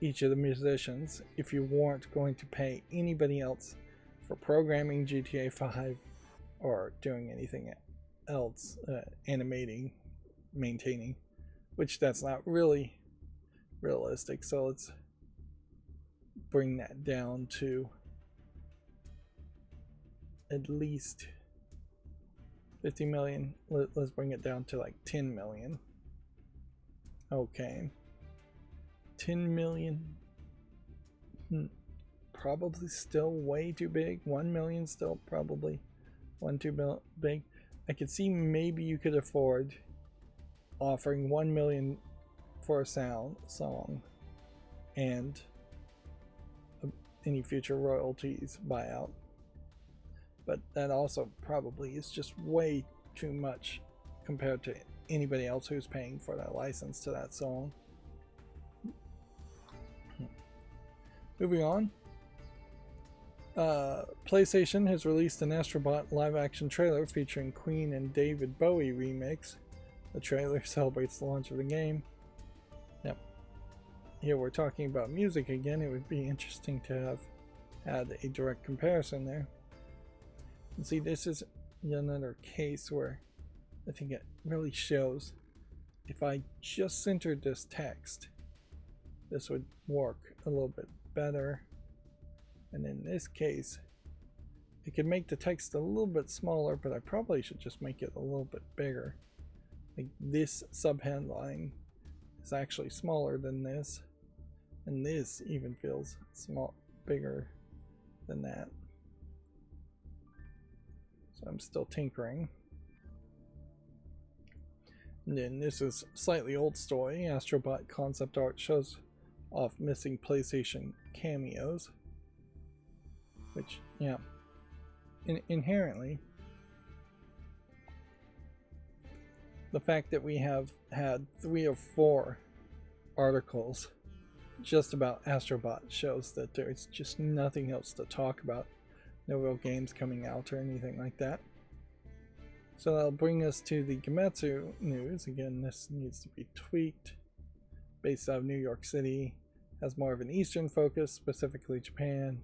S1: each of the musicians if you weren't going to pay anybody else for programming GTA 5 or doing anything else, animating, maintaining, which that's not really realistic. So let's bring that down to at least 50 million. Let's bring it down to like 10 million. Okay, 10 million, probably still way too big. 1 million still probably too big. I could see maybe you could afford offering 1 million for a song and any future royalties buyout, but that also probably is just way too much compared to anybody else who's paying for that license to that song. Moving on, PlayStation has released an Astrobot live-action trailer featuring Queen and David Bowie remix. The trailer celebrates the launch of the game. Yep. Here we're talking about music again. It would be interesting to have had a direct comparison there. And see, this is yet another case where I think it really shows if I just centered this text, this would work a little bit better. And in this case, it could make the text a little bit smaller, but I probably should just make it a little bit bigger. Like this subheadline is actually smaller than this, and this even feels bigger than that. So I'm still tinkering. And then this is slightly old story. Astrobot concept art shows off missing PlayStation cameos, which, yeah, inherently, the fact that we have had 3 or 4 articles just about Astrobot shows that there's just nothing else to talk about. No real games coming out or anything like that. So that'll bring us to the Gematsu news. Again, this needs to be tweaked. Based out of New York City, has more of an Eastern focus, specifically Japan.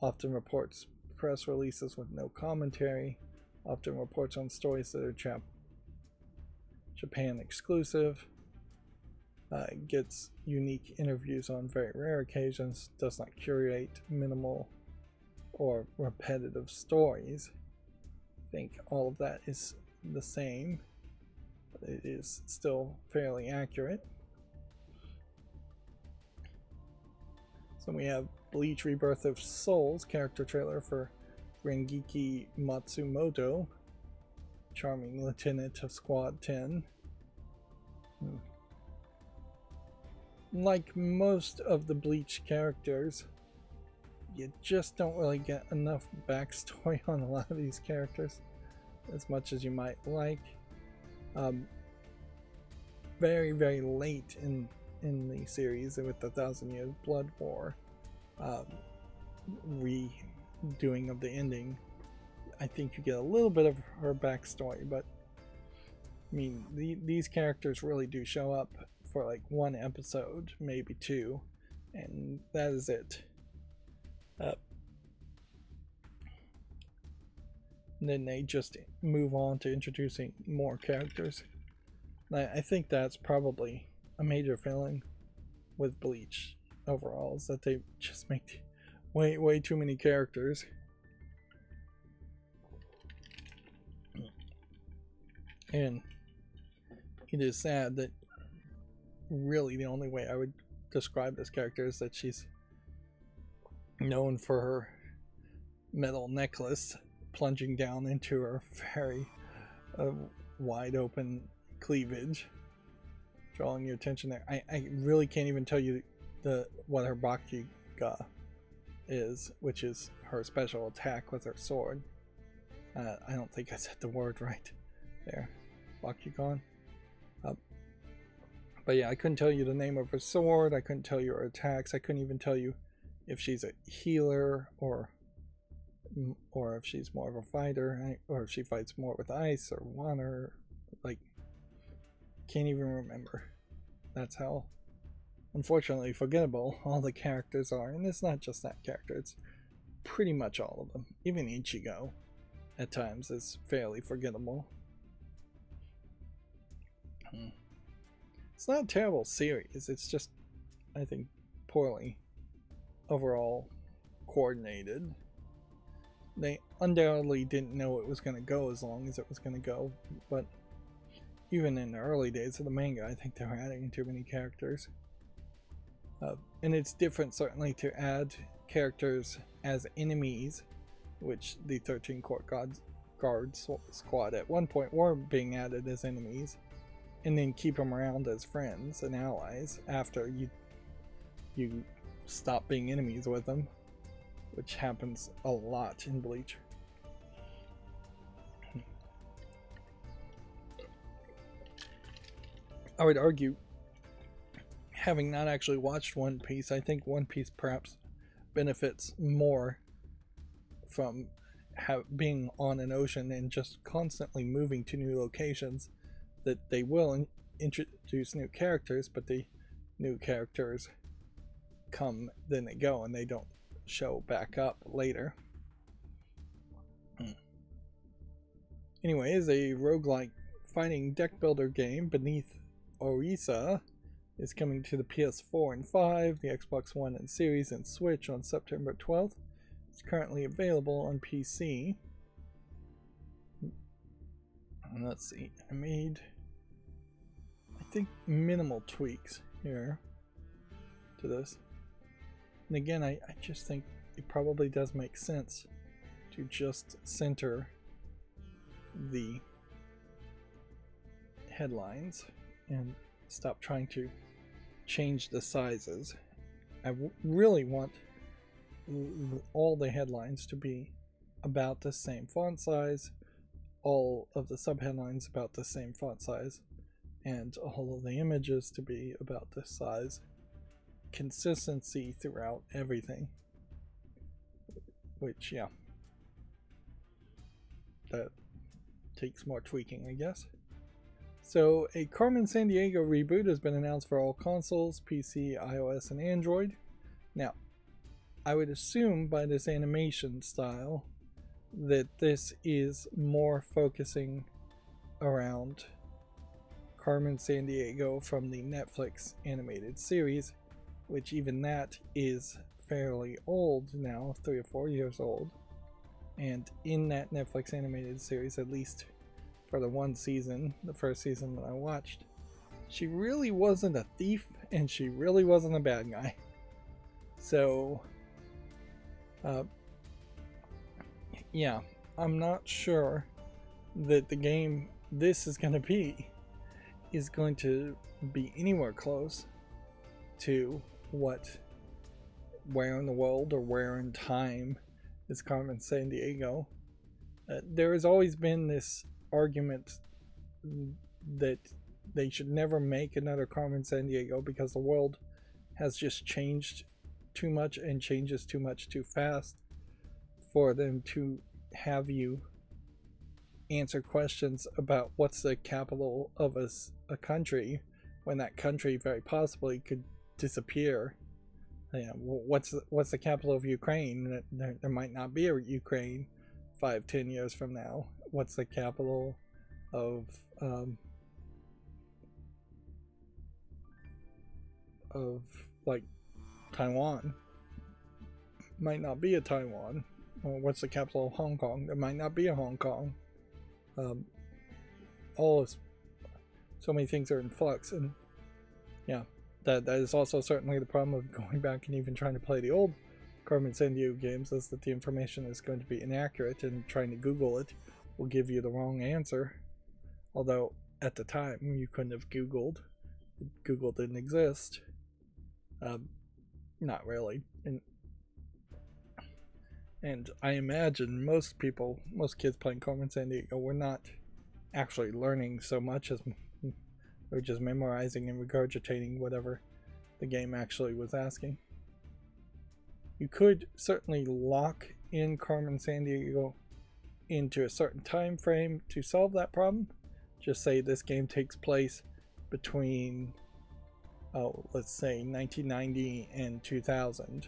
S1: Often reports press releases with no commentary, often reports on stories that are Japan exclusive, gets unique interviews on very rare occasions, does not curate minimal or repetitive stories. I think all of that is the same, but it is still fairly accurate. So we have Bleach Rebirth of Souls character trailer for Rengeki Matsumoto, charming lieutenant of Squad 10. Like most of the Bleach characters, you just don't really get enough backstory on a lot of these characters as much as you might like. Very, very late in the series with the 1,000 Years Blood War redoing of the ending, I think you get a little bit of her backstory, but I mean, these characters really do show up for like one episode, maybe two, and that is it. And then they just move on to introducing more characters. I think that's probably a major failing with Bleach overall, is that they just make way too many characters. And it is sad that really the only way I would describe this character is that she's known for her metal necklace plunging down into her very wide open cleavage, drawing your attention there. I really can't even tell you what her Bakuga is, which is her special attack with her sword. I don't think I said the word right there. Bakugan. But yeah, I couldn't tell you the name of her sword, I couldn't tell you her attacks, I couldn't even tell you if she's a healer or if she's more of a fighter, or if she fights more with ice or water. Like, can't even remember. That's how unfortunately forgettable all the characters are, and it's not just that character, it's pretty much all of them. Even Ichigo at times is fairly forgettable. It's not a terrible series, it's just, I think, poorly overall coordinated. They undoubtedly didn't know it was going to go as long as it was going to go, but even in the early days of the manga, I think they were adding too many characters. And it's different, certainly, to add characters as enemies, which the 13 Court Guard Squad at one point were being added as enemies, and then keep them around as friends and allies after you stop being enemies with them, which happens a lot in Bleach. I would argue, having not actually watched One Piece, I think One Piece perhaps benefits more from being on an ocean and just constantly moving to new locations. That they will introduce new characters, but the new characters come, then they go, and they don't show back up later. Anyways, a roguelike fighting deck builder game, Beneath Orisa, is coming to the PS4 and 5, the Xbox One and Series, and Switch on September 12th. It's currently available on PC. And let's see, I made, I think, minimal tweaks here to this. And again, I just think it probably does make sense to just center the headlines and stop trying to change the sizes. I really want all the headlines to be about the same font size, all of the subheadlines about the same font size, and all of the images to be about this size. Consistency throughout everything. Which, yeah, that takes more tweaking, I guess. So, a Carmen Sandiego reboot has been announced for all consoles, PC, iOS, and Android. Now, I would assume by this animation style that this is more focusing around Carmen Sandiego from the Netflix animated series, which even that is fairly old now, 3 or 4 years old. And in that Netflix animated series, at least for the one season, the first season that I watched, she really wasn't a thief and she really wasn't a bad guy. So, yeah, I'm not sure that the game this is going to be anywhere close to where in the world or where in time is Carmen Sandiego. There has always been this argument that they should never make another Carmen Sandiego because the world has just changed too much and changes too much too fast for them to have you answer questions about what's the capital of a country when that country very possibly could disappear. What's the capital of Ukraine? There might not be a Ukraine 5-10 years from now. What's the capital of like Taiwan? Might not be a Taiwan. Or what's the capital of Hong Kong? There might not be a Hong Kong. So many things are in flux, and yeah, that is also certainly the problem of going back and even trying to play the old Carmen Sandiego games, is that the information is going to be inaccurate, and trying to Google it will give you the wrong answer. Although at the time you couldn't have Googled. Google didn't exist. Not really. And I imagine most kids playing Carmen Sandiego were not actually learning so much as they were just memorizing and regurgitating whatever the game actually was asking. You could certainly lock in Carmen Sandiego into a certain time frame to solve that problem. Just say this game takes place between, let's say 1990 and 2000.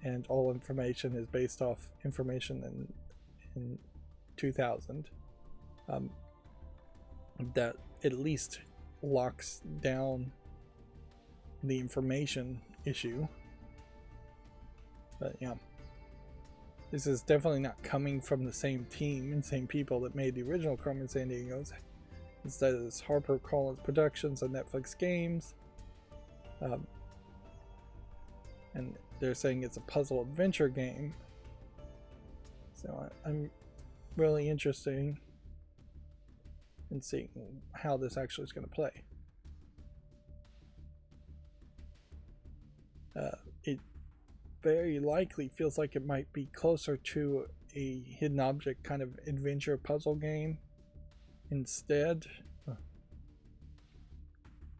S1: And all information is based off information in 2000. That at least locks down the information issue. But yeah, this is definitely not coming from the same team and same people that made the original Carmen Sandiegos. Instead, it's HarperCollins Productions and Netflix Games. And they're saying it's a puzzle adventure game. So I'm really interested in seeing how this actually is going to play. It very likely feels like it might be closer to a hidden object kind of adventure puzzle game instead.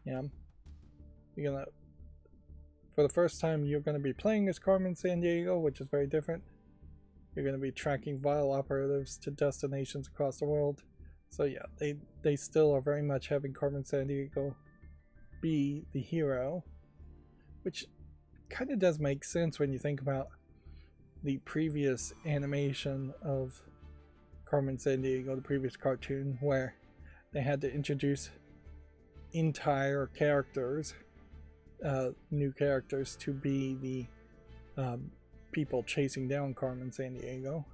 S1: Yeah. You're gonna, for the first time, you're going to be playing as Carmen Sandiego, which is very different. You're going to be tracking vile operatives to destinations across the world. So yeah, they still are very much having Carmen Sandiego be the hero, which kind of does make sense when you think about the previous animation of Carmen Sandiego, the previous cartoon, where they had to introduce entire characters, new characters, to be the people chasing down Carmen Sandiego.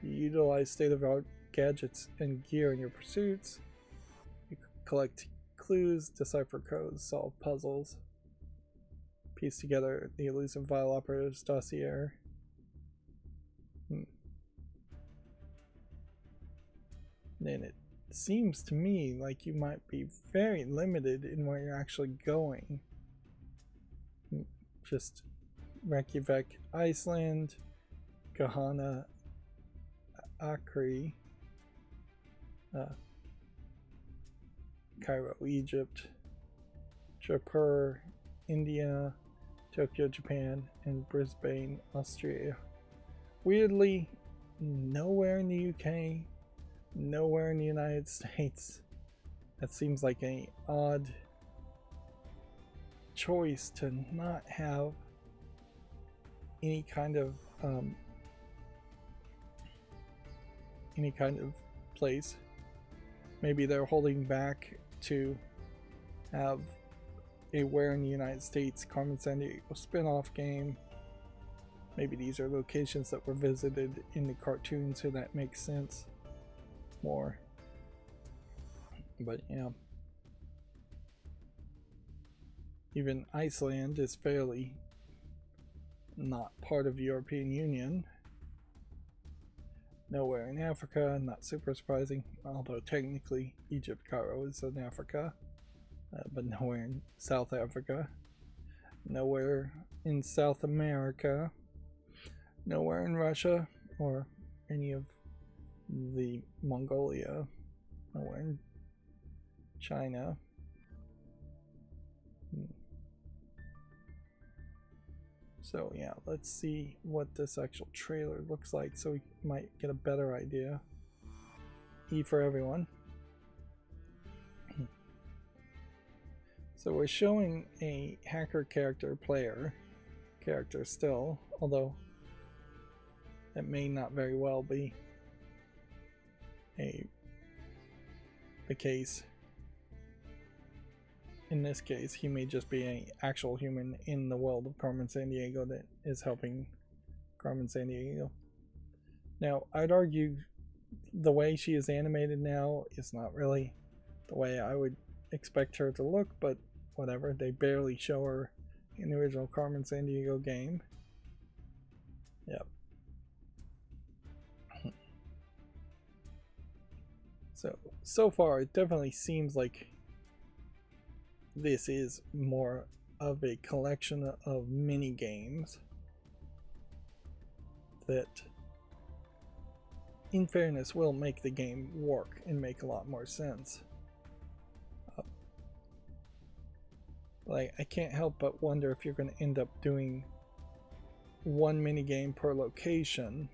S1: You utilize state-of-the-art gadgets and gear in your pursuits. You collect clues, decipher codes, solve puzzles, piece together the elusive vile operative's dossier. Then it seems to me like you might be very limited in where you're actually going. Just Reykjavik, Iceland, Kahana, Akri, Cairo, Egypt, Jaipur, India, Tokyo, Japan, and Brisbane, Australia. Weirdly, nowhere in the UK, nowhere in the United States. That seems like an odd choice to not have any kind of place. Maybe they're holding back to have a Where in the United States Carmen Sandiego spin-off game. Maybe these are locations that were visited in the cartoon, so that makes sense more. But yeah. Even Iceland is fairly not part of the European Union. Nowhere in Africa, not super surprising, although technically Egypt, Cairo is in Africa, but nowhere in South Africa. Nowhere in South America. Nowhere in Russia or any of the Mongolia. Nowhere in China. So yeah, let's see what this actual trailer looks like so we might get a better idea. E for everyone. So we're showing a hacker character character still, although that may not very well be the case. In this case, he may just be an actual human in the world of Carmen Sandiego that is helping Carmen Sandiego. Now, I'd argue the way she is animated now is not really the way I would expect her to look, but whatever. They barely show her in the original Carmen Sandiego game. Yep. So far, it definitely seems like this is more of a collection of mini games that, in fairness, will make the game work and make a lot more sense. Like, I can't help but wonder if you're going to end up doing one mini game per location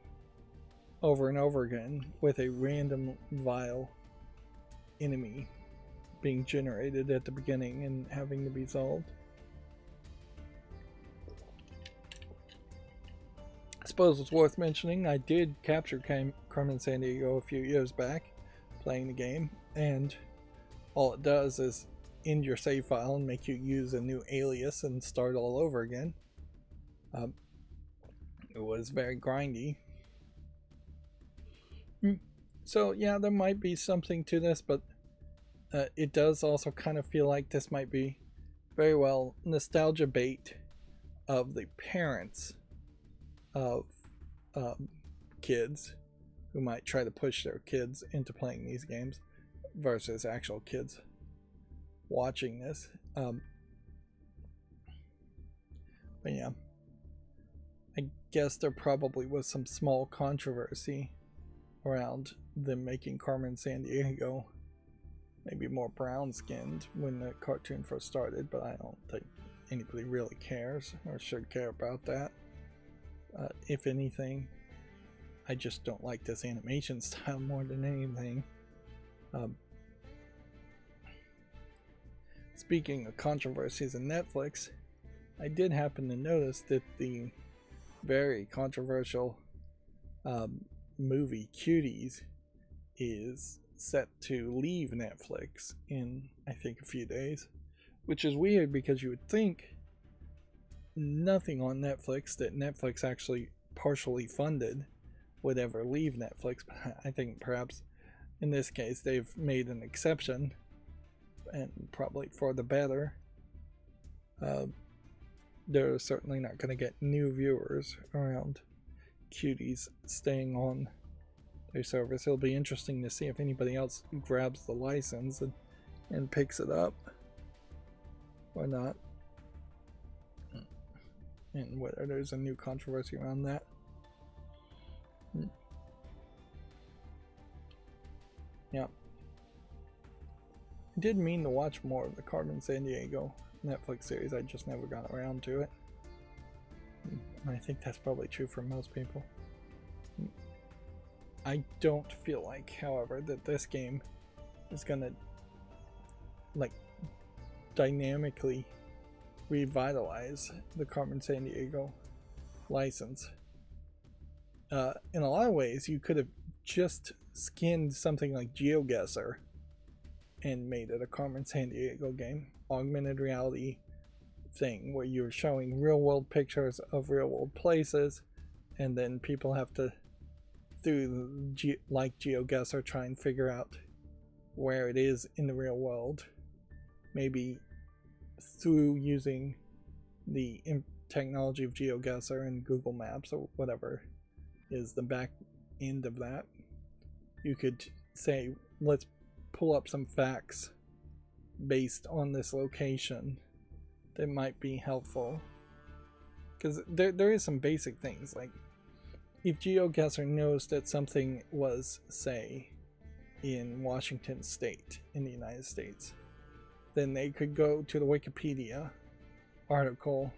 S1: over and over again with a random vile enemy being generated at the beginning and having to be solved. I suppose it's worth mentioning I did capture Carmen Sandiego a few years back playing the game, and all it does is end your save file and make you use a new alias and start all over again. It was very grindy. So yeah, there might be something to this, but it does also kind of feel like this might be very well nostalgia bait of the parents of kids who might try to push their kids into playing these games versus actual kids watching this. But yeah, I guess there probably was some small controversy around them making Carmen Sandiego maybe more brown skinned when the cartoon first started, but I don't think anybody really cares or should care about that. If anything, I just don't like this animation style more than anything. Speaking of controversies in Netflix, I did happen to notice that the very controversial movie Cuties is set to leave Netflix in, I think, a few days, which is weird because you would think nothing on Netflix that Netflix actually partially funded would ever leave Netflix, but I think perhaps in this case they've made an exception, and probably for the better. They're certainly not going to get new viewers around Cuties staying on their service. It'll be interesting to see if anybody else grabs the license and picks it up or not, and whether there's a new controversy around that. Yeah, I did mean to watch more of the Carmen Sandiego Netflix series, I just never got around to it. I think that's probably true for most people. I don't feel like, however, that this game is gonna like dynamically revitalize the Carmen Sandiego license. In a lot of ways, you could have just skinned something like GeoGuessr and made it a Carmen Sandiego game. Augmented reality thing where you're showing real world pictures of real world places, and then people have to, through like GeoGuessr, try and figure out where it is in the real world. Maybe through using the technology of GeoGuessr and Google Maps or whatever is the back end of that. You could say, let's pull up some facts based on this location that might be helpful. Because there is some basic things, like if GeoGuessr knows that something was, say, in Washington State in the United States, then they could go to the Wikipedia article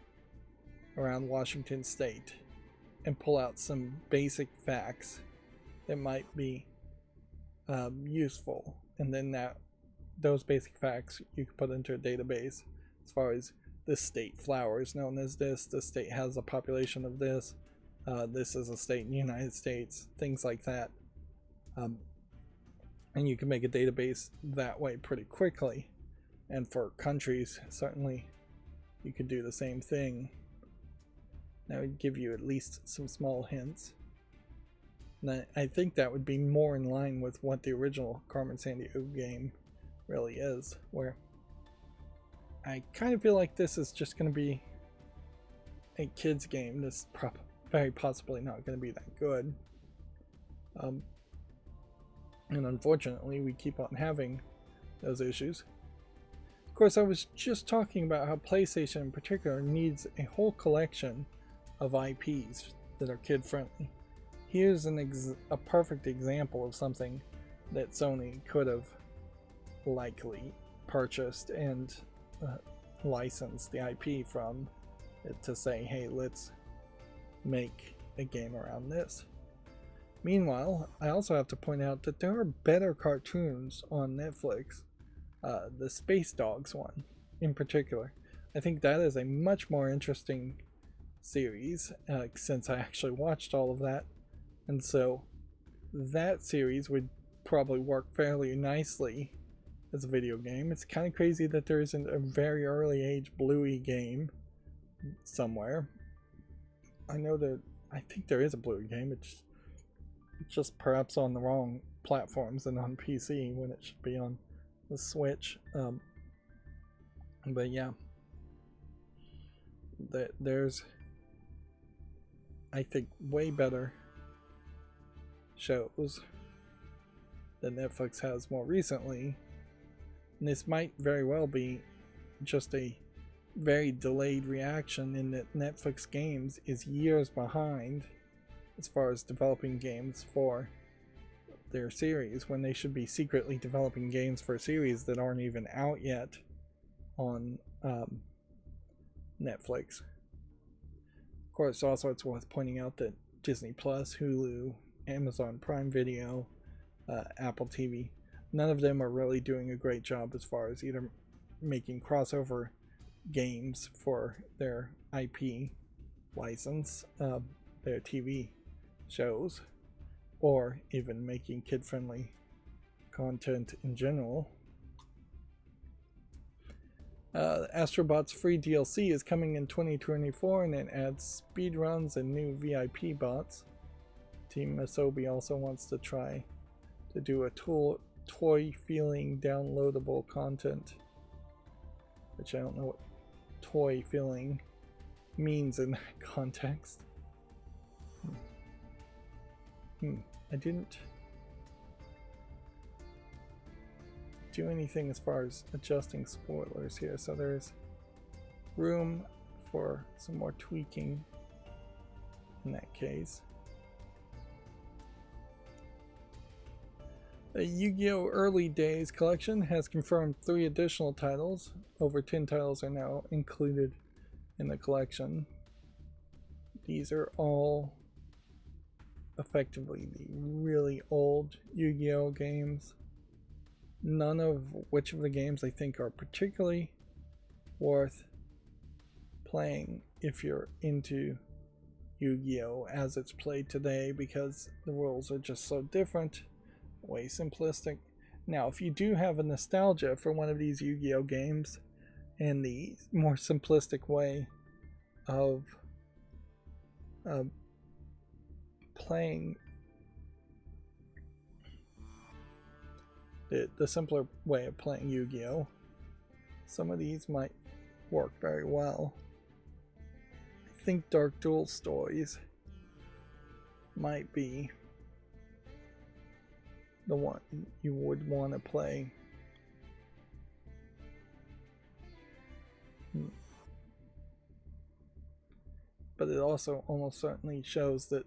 S1: around Washington State and pull out some basic facts that might be useful, and then those basic facts you can put into a database as far as this state flowers known as this state has a population of this is a state in the United States, things like that, and you can make a database that way pretty quickly. And for countries, certainly you could do the same thing. That would give you at least some small hints. And I think that would be more in line with what the original Carmen Sandiego game really is, where I kind of feel like this is just going to be a kid's game. This is very possibly not going to be that good. And unfortunately, we keep on having those issues. Of course, I was just talking about how PlayStation in particular needs a whole collection of IPs that are kid-friendly. Here's a perfect example of something that Sony could have likely purchased and licensed the IP from it to say, hey, let's make a game around this. Meanwhile, I also have to point out that there are better cartoons on Netflix. The Space Dogs one in particular. I think that is a much more interesting series since I actually watched all of that. And so that series would probably work fairly nicely as a video game. It's kind of crazy that there isn't a very early age Bluey game somewhere. I think there is a Bluey game. It's just perhaps on the wrong platforms and on PC when it should be on the Switch. But yeah, there's, I think, way better shows that Netflix has more recently, and this might very well be just a very delayed reaction in that Netflix games is years behind as far as developing games for their series, when they should be secretly developing games for series that aren't even out yet on Netflix. Of course, also it's worth pointing out that Disney Plus, Hulu, Amazon Prime Video, Apple TV, none of them are really doing a great job as far as either making crossover games for their IP license, their TV shows, or even making kid-friendly content in general. Astrobot's free DLC is coming in 2024, and it adds speedruns and new VIP bots. Team Asobi also wants to try to do a toy-feeling downloadable content, which I don't know what toy-feeling means in that context. I didn't do anything as far as adjusting spoilers here, so there's room for some more tweaking in that case. The Yu-Gi-Oh! Early Days collection has confirmed 3 additional titles. Over 10 titles are now included in the collection. These are all effectively the really old Yu-Gi-Oh! Games. None of which of the games I think are particularly worth playing if you're into Yu-Gi-Oh as it's played today, because the rules are just so different, way simplistic. Now, if you do have a nostalgia for one of these Yu-Gi-Oh games and the more simplistic way of playing, the simpler way of playing Yu-Gi-Oh, some of these might work very well. I think Dark Duel Stories might be the one you would want to play. But it also almost certainly shows that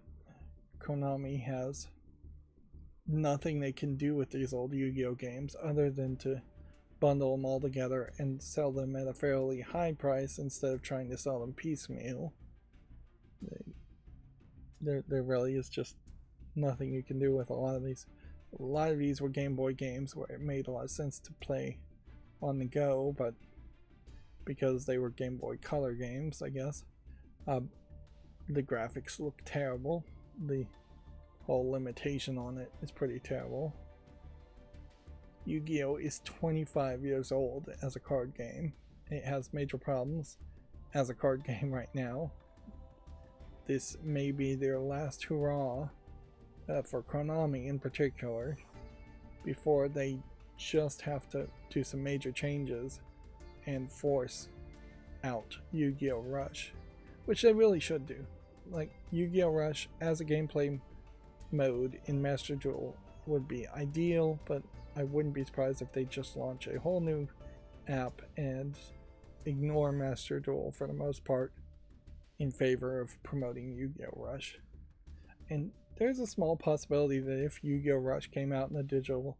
S1: Konami has nothing they can do with these old Yu-Gi-Oh games other than to bundle them all together and sell them at a fairly high price instead of trying to sell them piecemeal. There really is just nothing you can do with a lot of these. A lot of these were Game Boy games where it made a lot of sense to play on the go, but because they were Game Boy Color games, I guess, the graphics look terrible. The whole limitation on it is pretty terrible. Yu-Gi-Oh is 25 years old as a card game. It has major problems as a card game right now. This may be their last hurrah for Konami in particular, before they just have to do some major changes and force out Yu-Gi-Oh Rush, which they really should do. Like, Yu-Gi-Oh Rush as a gameplay mode in Master Duel would be ideal, but I wouldn't be surprised if they just launch a whole new app and ignore Master Duel for the most part in favor of promoting Yu-Gi-Oh Rush. And there's a small possibility that if Yu-Gi-Oh Rush came out in a digital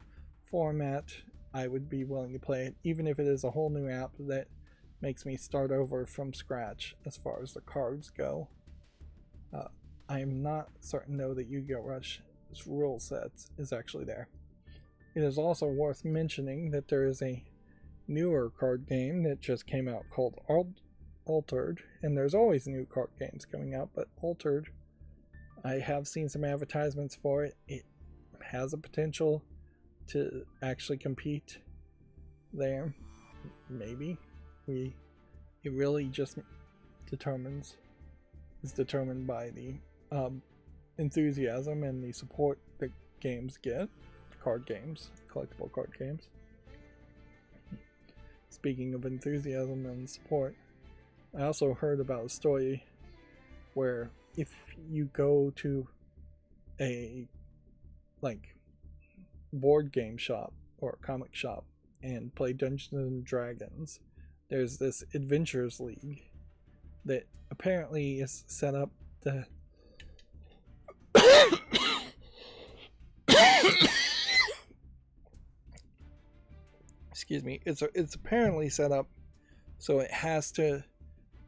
S1: format, I would be willing to play it, even if it is a whole new app that makes me start over from scratch as far as the cards go. I am not certain, though, that Yu-Gi-Oh Rush's rule sets is actually there. It is also worth mentioning that there is a newer card game that just came out called Altered, and there's always new card games coming out, but Altered, I have seen some advertisements for it. It has a potential to actually compete there. Maybe. It really just is determined by the enthusiasm and the support that games get. Card games, collectible card games. Speaking of enthusiasm and support, I also heard about a story where if you go to a board game shop or comic shop and play Dungeons and Dragons, there's this Adventures League that apparently is set up to excuse me, it's apparently set up so it has to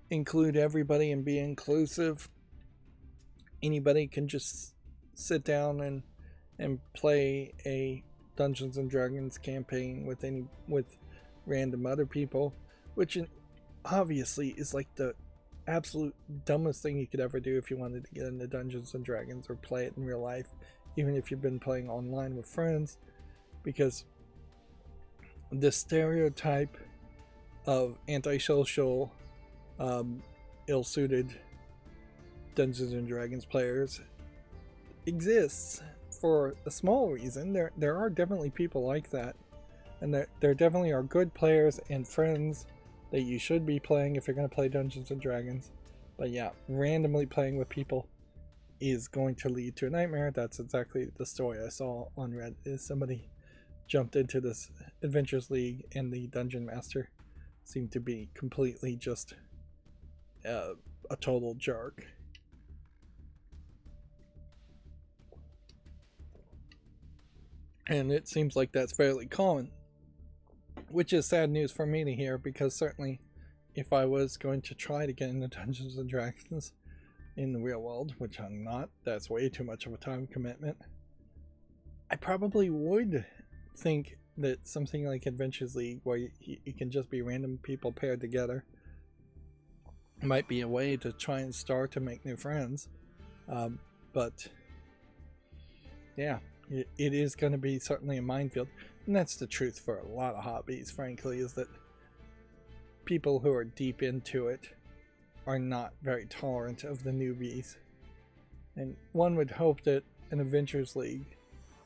S1: include everybody and be inclusive. Anybody can just sit down and play a Dungeons and Dragons campaign with random other people, which obviously is like the absolute dumbest thing you could ever do if you wanted to get into Dungeons and Dragons or play it in real life, even if you've been playing online with friends, because the stereotype of antisocial, ill-suited Dungeons and Dragons players exists for a small reason. There are definitely people like that, and there definitely are good players and friends that you should be playing if you're going to play Dungeons and Dragons. But yeah, randomly playing with people is going to lead to a nightmare. That's exactly the story I saw on Reddit. Is somebody jumped into this Adventures League and the Dungeon Master seemed to be completely just a total jerk. And it seems like that's fairly common, which is sad news for me to hear, because certainly if I was going to try to get into Dungeons and Dragons in the real world, which I'm not, that's way too much of a time commitment, I probably would think that something like Adventures League, where you can just be random people paired together, might be a way to try and start to make new friends. But yeah, it is going to be certainly a minefield. And that's the truth for a lot of hobbies, frankly, is that people who are deep into it are not very tolerant of the newbies. And one would hope that an Adventures League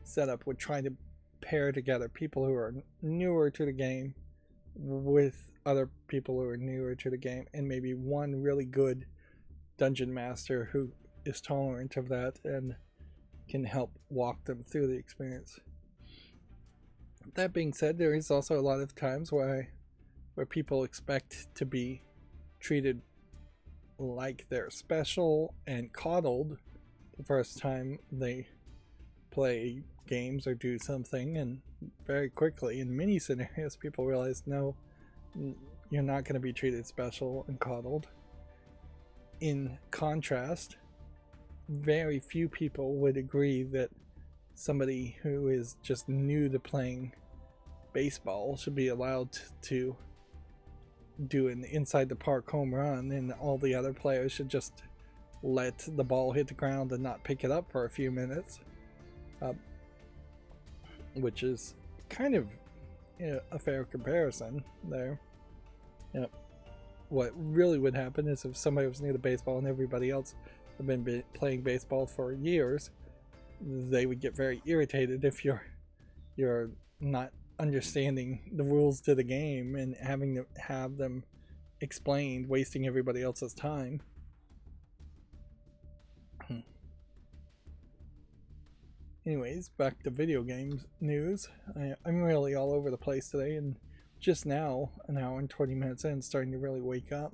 S1: setup would try to pair together people who are newer to the game with other people who are newer to the game, and maybe one really good dungeon master who is tolerant of that and can help walk them through the experience. That being said, there is also a lot of times where people expect to be treated like they're special and coddled the first time they play games or do something, and very quickly in many scenarios people realize, no, you're not going to be treated special and coddled. In contrast, very few people would agree that somebody who is just new to playing baseball should be allowed to do an inside the park home run, and all the other players should just let the ball hit the ground and not pick it up for a few minutes, which is kind of a fair comparison there. What really would happen is if somebody was new to baseball and everybody else had been playing baseball for years, they would get very irritated if you're not understanding the rules to the game and having to have them explained, wasting everybody else's time. Anyways, back to video games news. I'm really all over the place today, and just now, an hour and 20 minutes in, starting to really wake up.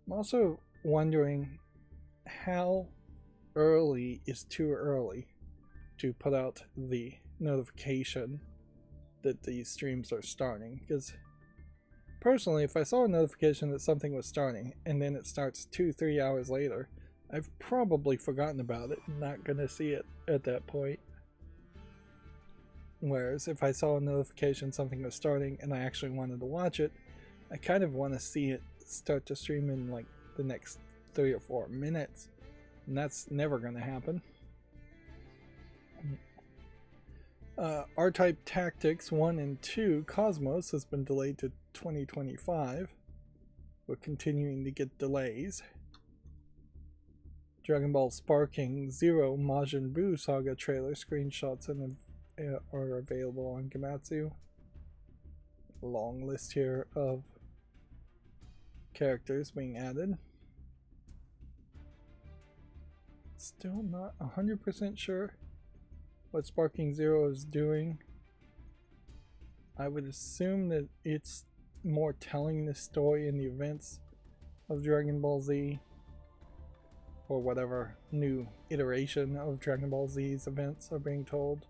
S1: I'm also wondering how early is too early to put out the notification that these streams are starting, because personally, if I saw a notification that something was starting and then it starts 2-3 hours later, I've probably forgotten about it and not going to see it at that point. Whereas if I saw a notification something was starting and I actually wanted to watch it, I kind of want to see it start to stream in like the next 3 or 4 minutes, and that's never going to happen. R-Type Tactics 1 and 2 Cosmos has been delayed to 2025. We're continuing to get delays. Dragon Ball Sparking Zero Majin Buu Saga trailer screenshots are available on Gematsu. Long list here of characters being added. Still not 100% sure what Sparking Zero is doing. I would assume that it's more telling the story and the events of Dragon Ball Z, or whatever new iteration of Dragon Ball Z's events are being told.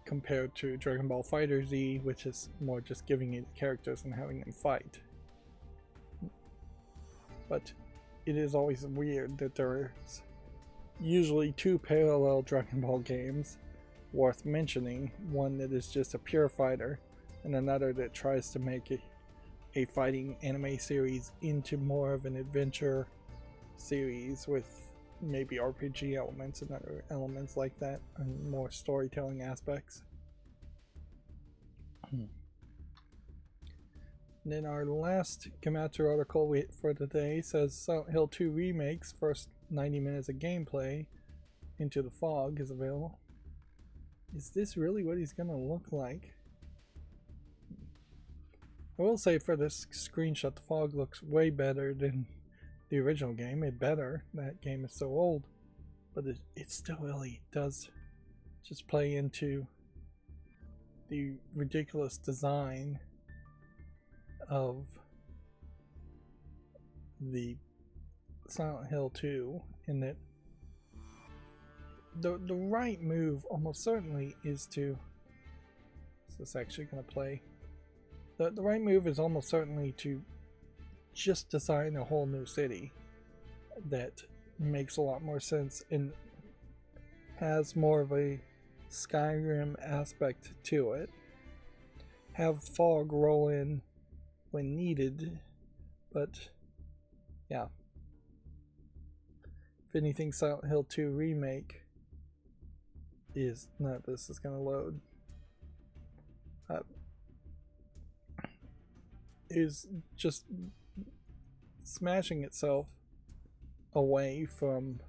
S1: Compared to Dragon Ball Fighter Z, which is more just giving you the characters and having them fight. But it is always weird that there's usually 2 parallel Dragon Ball games worth mentioning, one that is just a pure fighter and another that tries to make a fighting anime series into more of an adventure series with maybe RPG elements and other elements like that, and more storytelling aspects. And then our last Gematsu article for today says Silent Hill 2 Remake's first 90 minutes of gameplay, Into the Fog, is available. Is this really what he's gonna look like? I will say for this screenshot, the fog looks way better than the original game. That game is so old, but it still really does just play into the ridiculous design of the Silent Hill 2, in that the right move almost certainly is to... Is this actually going to play? The right move is almost certainly to just design a whole new city that makes a lot more sense and has more of a Skyrim aspect to it. have fog roll in when needed, but yeah. If anything, Silent Hill 2 Remake is not. This is gonna load. Is just smashing itself away from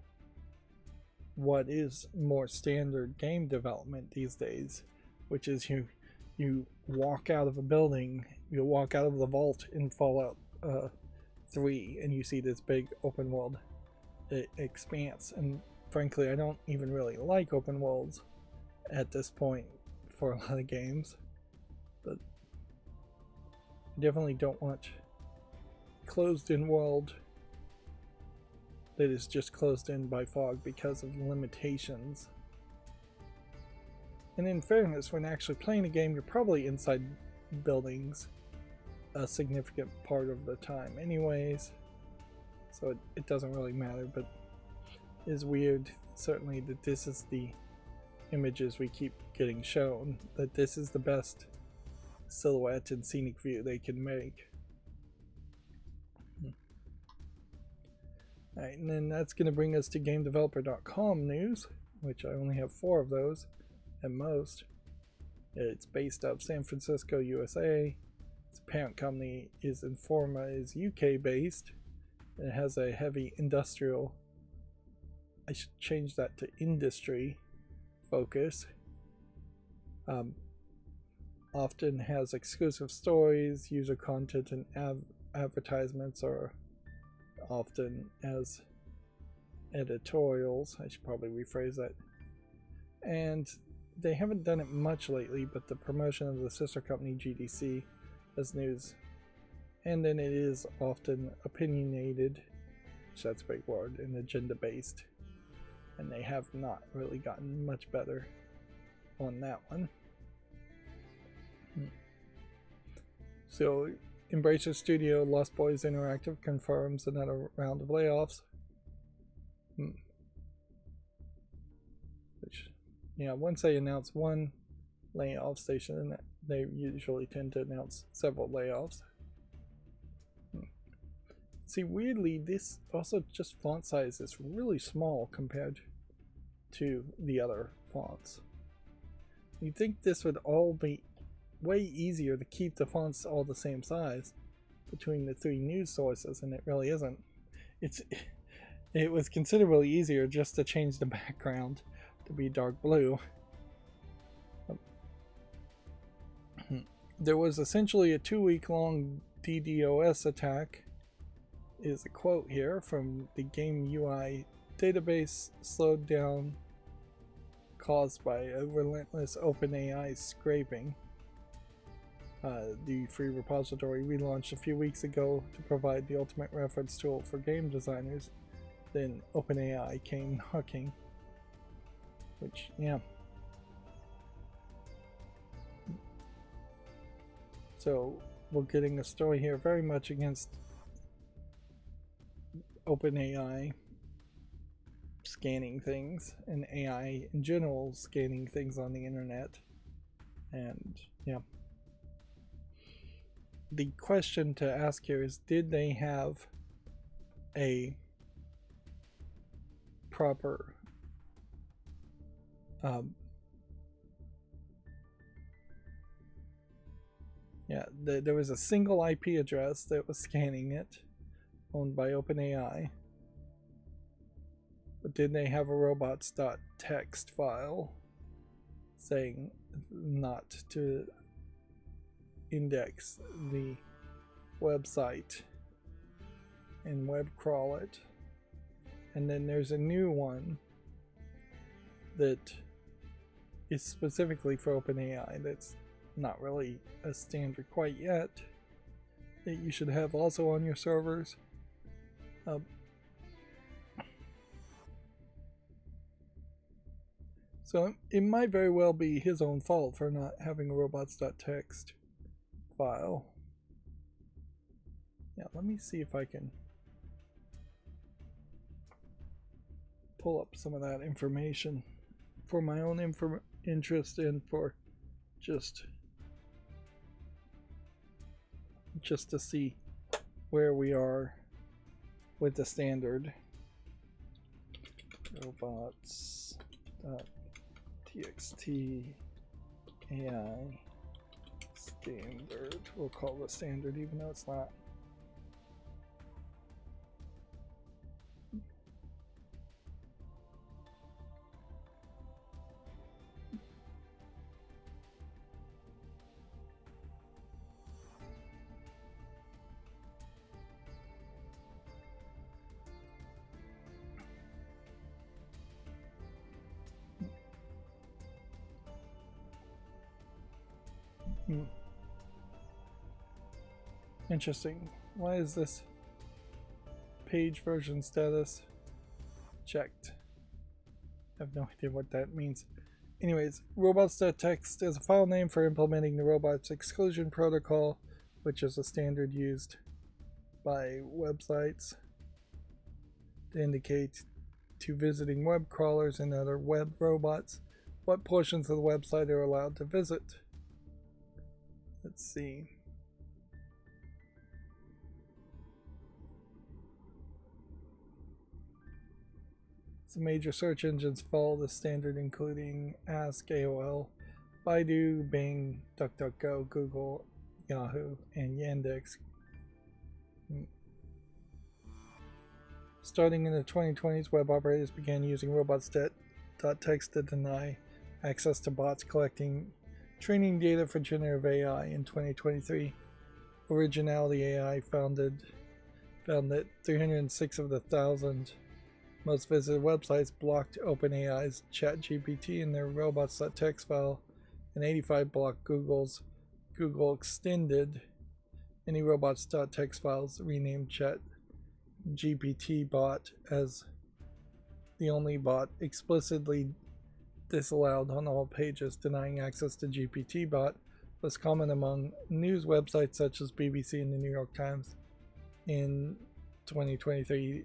S1: what is more standard game development these days, which is you walk out of a building, you walk out of the vault in Fallout 3, and you see this big open world expanse. And frankly, I don't even really like open worlds at this point for a lot of games, but I definitely don't want closed-in world that is just closed in by fog because of limitations. And in fairness, when actually playing a game, you're probably inside buildings a significant part of the time anyways, so it doesn't really matter. But it is weird, certainly, that this is the images we keep getting shown, that this is the best silhouette and scenic view they can make. Alright, and then that's going to bring us to GameDeveloper.com news, which I only have 4 of those at most. It's based out of San Francisco, USA. Its parent company is Informa, is UK based. It has a heavy industrial, I should change that to industry focus. Often has exclusive stories, user content, and advertisements are often as editorials. I should probably rephrase that. And they haven't done it much lately, but the promotion of the sister company GDC as news. And then it is often opinionated, which that's a big word, and agenda based. And they have not really gotten much better on that one. So, Embracer Studio Lost Boys Interactive confirms another round of layoffs. Which, yeah, once they announce one layoff station, they usually tend to announce several layoffs. See, weirdly, this also just font size is really small compared to the other fonts. You'd think this would all be way easier to keep the fonts all the same size between the 3 news sources, and it really isn't. It was considerably easier just to change the background to be dark blue. There was essentially a 2-week-long DDoS attack, is a quote here from the game UI database, slowed down caused by a relentless OpenAI scraping. The free repository relaunched a few weeks ago to provide the ultimate reference tool for game designers. Then OpenAI came knocking, which, yeah. So we're getting a story here very much against OpenAI scanning things, and AI in general scanning things on the internet. And yeah, the question to ask here is, did they have a proper there was a single IP address that was scanning it, owned by OpenAI, but did they have a robots.txt file saying not to index the website and web crawl it? And then there's a new one that is specifically for OpenAI that's not really a standard quite yet, that you should have also on your servers. So it might very well be his own fault for not having a robots.txt file. Yeah, let me see if I can pull up some of that information for my own interest and for just just to see where we are with the standard. Robots.txt AI standard. We'll call it standard even though it's not. Interesting. Why is this page version status checked? I have no idea what that means. Anyways, robots.txt is a file name for implementing the robots exclusion protocol, which is a standard used by websites to indicate to visiting web crawlers and other web robots what portions of the website are allowed to visit. Let's see. Some major search engines follow the standard, including Ask, AOL, Baidu, Bing, DuckDuckGo, Google, Yahoo, and Yandex. Starting in the 2020s, web operators began using robots.txt to deny access to bots collecting training data for generative AI. In 2023, Originality AI found that 306 of the 1,000 most visited websites blocked OpenAI's ChatGPT in their robots.txt file, and 85 blocked Google extended any robots.txt files renamed ChatGPT bot as the only bot explicitly disallowed on all pages. Denying access to GPT bot was common among news websites such as BBC and the New York Times. In 2023,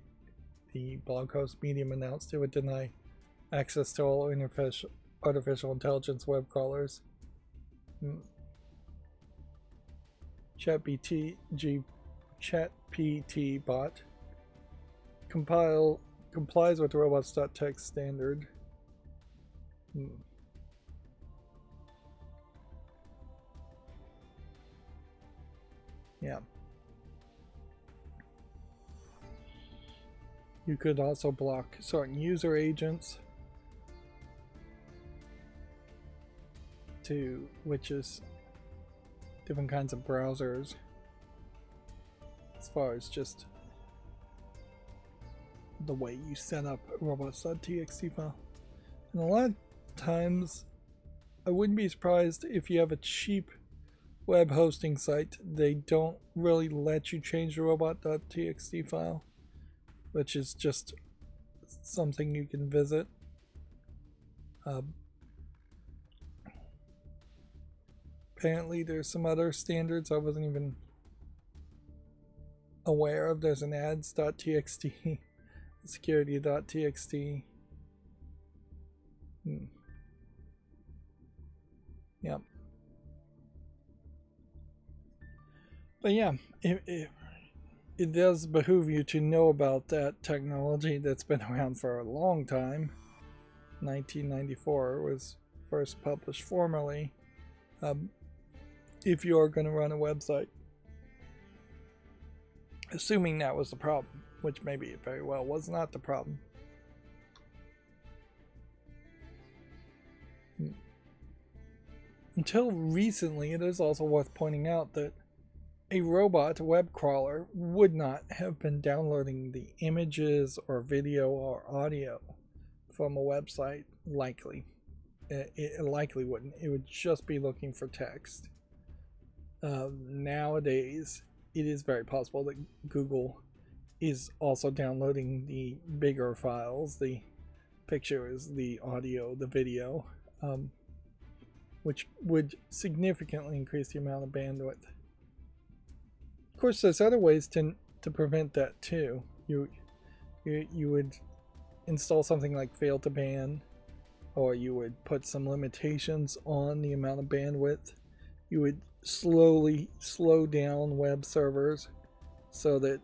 S1: the blog host Medium announced it would deny access to all artificial intelligence web crawlers. ChatGPT bot complies with the robots.txt standard. Yeah. You could also block certain user agents which is different kinds of browsers, as far as just the way you set up a robots.txt file. And a lot of times, I wouldn't be surprised if you have a cheap web hosting site, they don't really let you change the robot.txt file, which is just something you can visit. Apparently there's some other standards I wasn't even aware of. There's an ads.txt, security.txt. Yep. But yeah, it does behoove you to know about that technology that's been around for a long time. 1994 was first published formally. If you are going to run a website, assuming that was the problem, which maybe it very well was not the problem. Until recently, it is also worth pointing out that a robot web crawler would not have been downloading the images or video or audio from a website, likely. It likely wouldn't. It would just be looking for text. Nowadays, it is very possible that Google is also downloading the bigger files, the pictures, the audio, the video, which would significantly increase the amount of bandwidth. Of course, there's other ways to prevent that too. You would install something like fail to ban, or you would put some limitations on the amount of bandwidth. You would slowly slow down web servers so that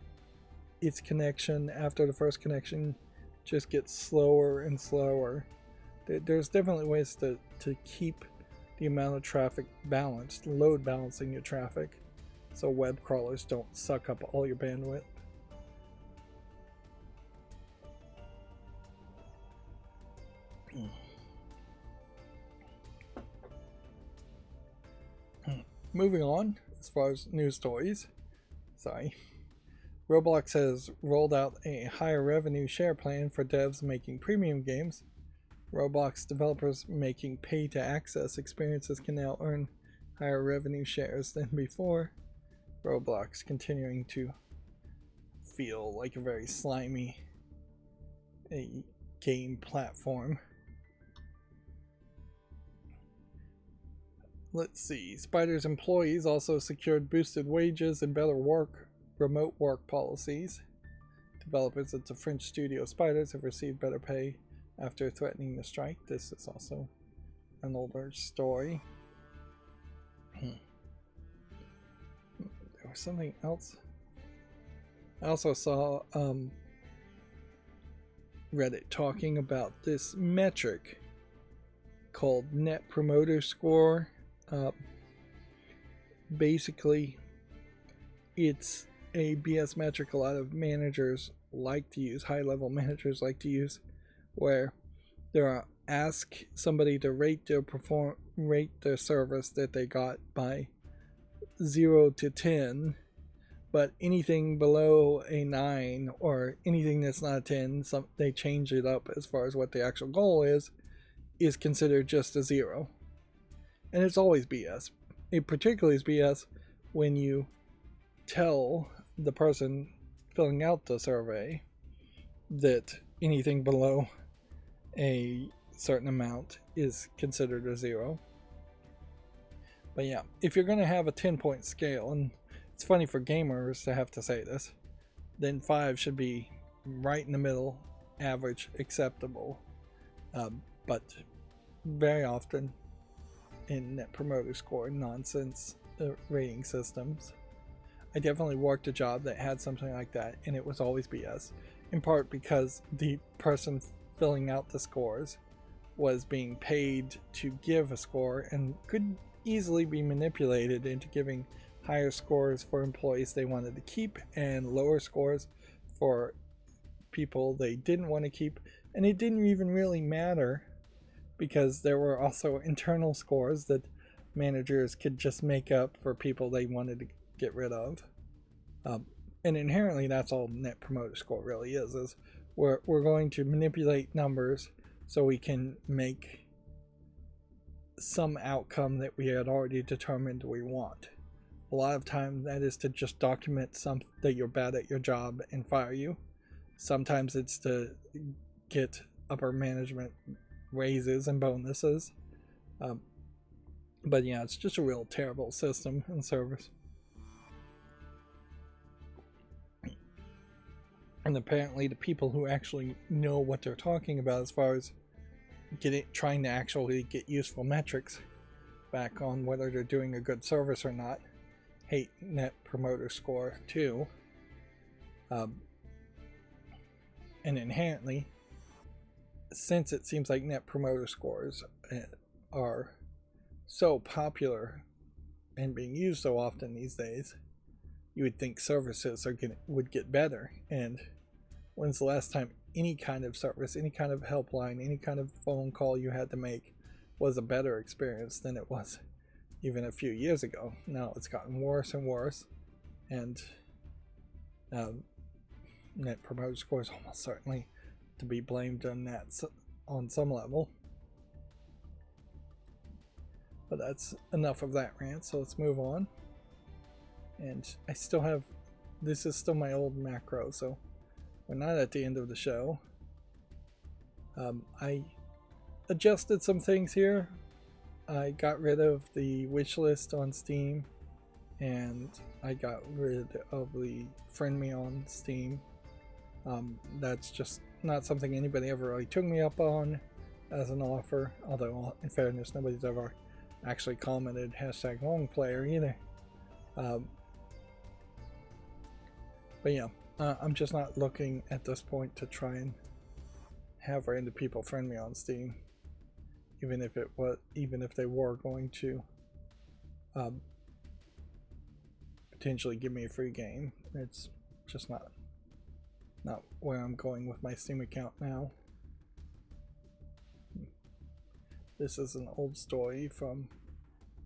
S1: its connection after the first connection just gets slower and slower. There's definitely ways to keep the amount of traffic balanced, load balancing your traffic, so web crawlers don't suck up all your bandwidth. Moving on, as far as news stories, Roblox has rolled out a higher revenue share plan for devs making premium games. Roblox developers making pay-to-access experiences can now earn higher revenue shares than before. Roblox continuing to feel like a very slimy game platform. Let's see. Spider's employees also secured boosted wages and better remote work policies. Developers at the French studio Spiders have received better pay after threatening the strike. This is also an older story. There was something else. I also saw Reddit talking about this metric called Net Promoter Score. Basically, it's a BS metric a lot of managers like to use, high-level managers like to use, where they ask somebody to rate their service that they got by 0 to 10, but anything below a 9 or anything that's not a 10, they change it up as far as what the actual goal is considered just a 0. And it's always BS. It particularly is BS when you tell the person filling out the survey that anything below a certain amount is considered a 0. But yeah, if you're going to have a 10-point scale, and it's funny for gamers to have to say this, then 5 should be right in the middle, average, acceptable. But very often in Net Promoter Score nonsense rating systems, I definitely worked a job that had something like that, and it was always BS, in part because the person filling out the scores was being paid to give a score and could easily be manipulated into giving higher scores for employees they wanted to keep and lower scores for people they didn't want to keep. And it didn't even really matter because there were also internal scores that managers could just make up for people they wanted to get rid of. And inherently that's all Net Promoter Score really is we're going to manipulate numbers so we can make some outcome that we had already determined we want. A lot of times that is to just document that you're bad at your job and fire you. Sometimes it's to get upper management raises and bonuses. But yeah, it's just a real terrible system and service. And apparently the people who actually know what they're talking about as far as trying to actually get useful metrics back on whether they're doing a good service or not hate Net Promoter Score too. And inherently, since it seems like Net Promoter Scores are so popular and being used so often these days, you would think services would get better. And when's the last time any kind of service, any kind of helpline, any kind of phone call you had to make was a better experience than it was even a few years ago? Now it's gotten worse and worse, and Net Promoter Score is almost certainly to be blamed on that on some level. But that's enough of that rant, so let's move on. And I still have, this is still my old macro, so we're not at the end of the show. I adjusted some things here. I got rid of the wish list on Steam, and I got rid of the friend me on Steam. That's just not something anybody ever really took me up on as an offer, although in fairness nobody's ever actually commented hashtag long player either. But yeah, I'm just not looking at this point to try and have random people friend me on Steam, even if they were going to potentially give me a free game. It's just not where I'm going with my Steam account now. This is an old story from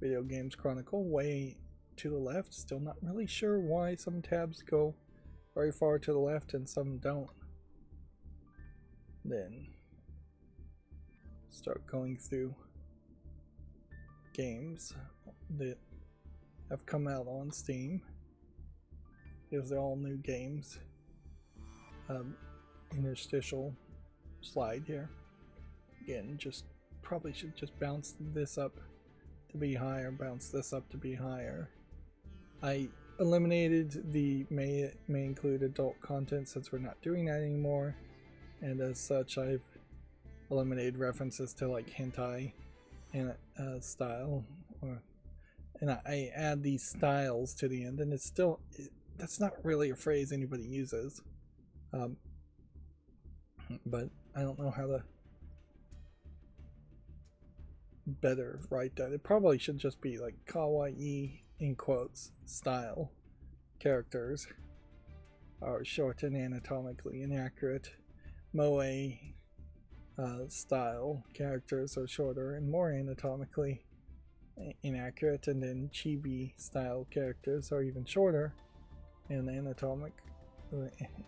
S1: Video Games Chronicle, way to the left. Still not really sure why some tabs go very far to the left and some don't. Then start going through games that have come out on Steam. These are all new games. Interstitial slide here. Again, just probably should just bounce this up to be higher, bounce this up to be higher. I eliminated the may include adult content since we're not doing that anymore, and as such I've eliminated references to like hentai and style, and I add these styles to the end, and it's still that's not really a phrase anybody uses, but I don't know how to better write that. It probably should just be like kawaii in quotes style characters are short and anatomically inaccurate. Moe style characters are shorter and more anatomically inaccurate, and then chibi style characters are even shorter and anatomic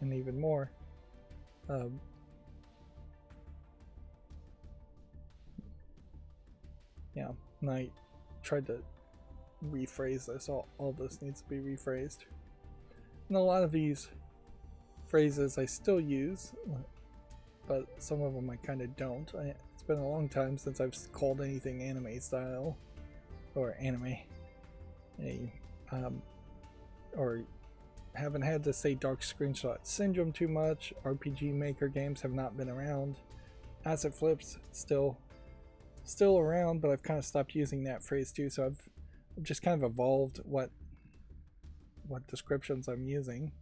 S1: and even more yeah, and I tried to rephrase this. All this needs to be rephrased, and a lot of these phrases I still use, but some of them I kind of don't. It's been a long time since I've called anything anime style or anime, or haven't had to say Dark Screenshot Syndrome too much. RPG Maker games have not been around. Asset flips still around, but I've kind of stopped using that phrase too. So I've just kind of evolved what descriptions I'm using.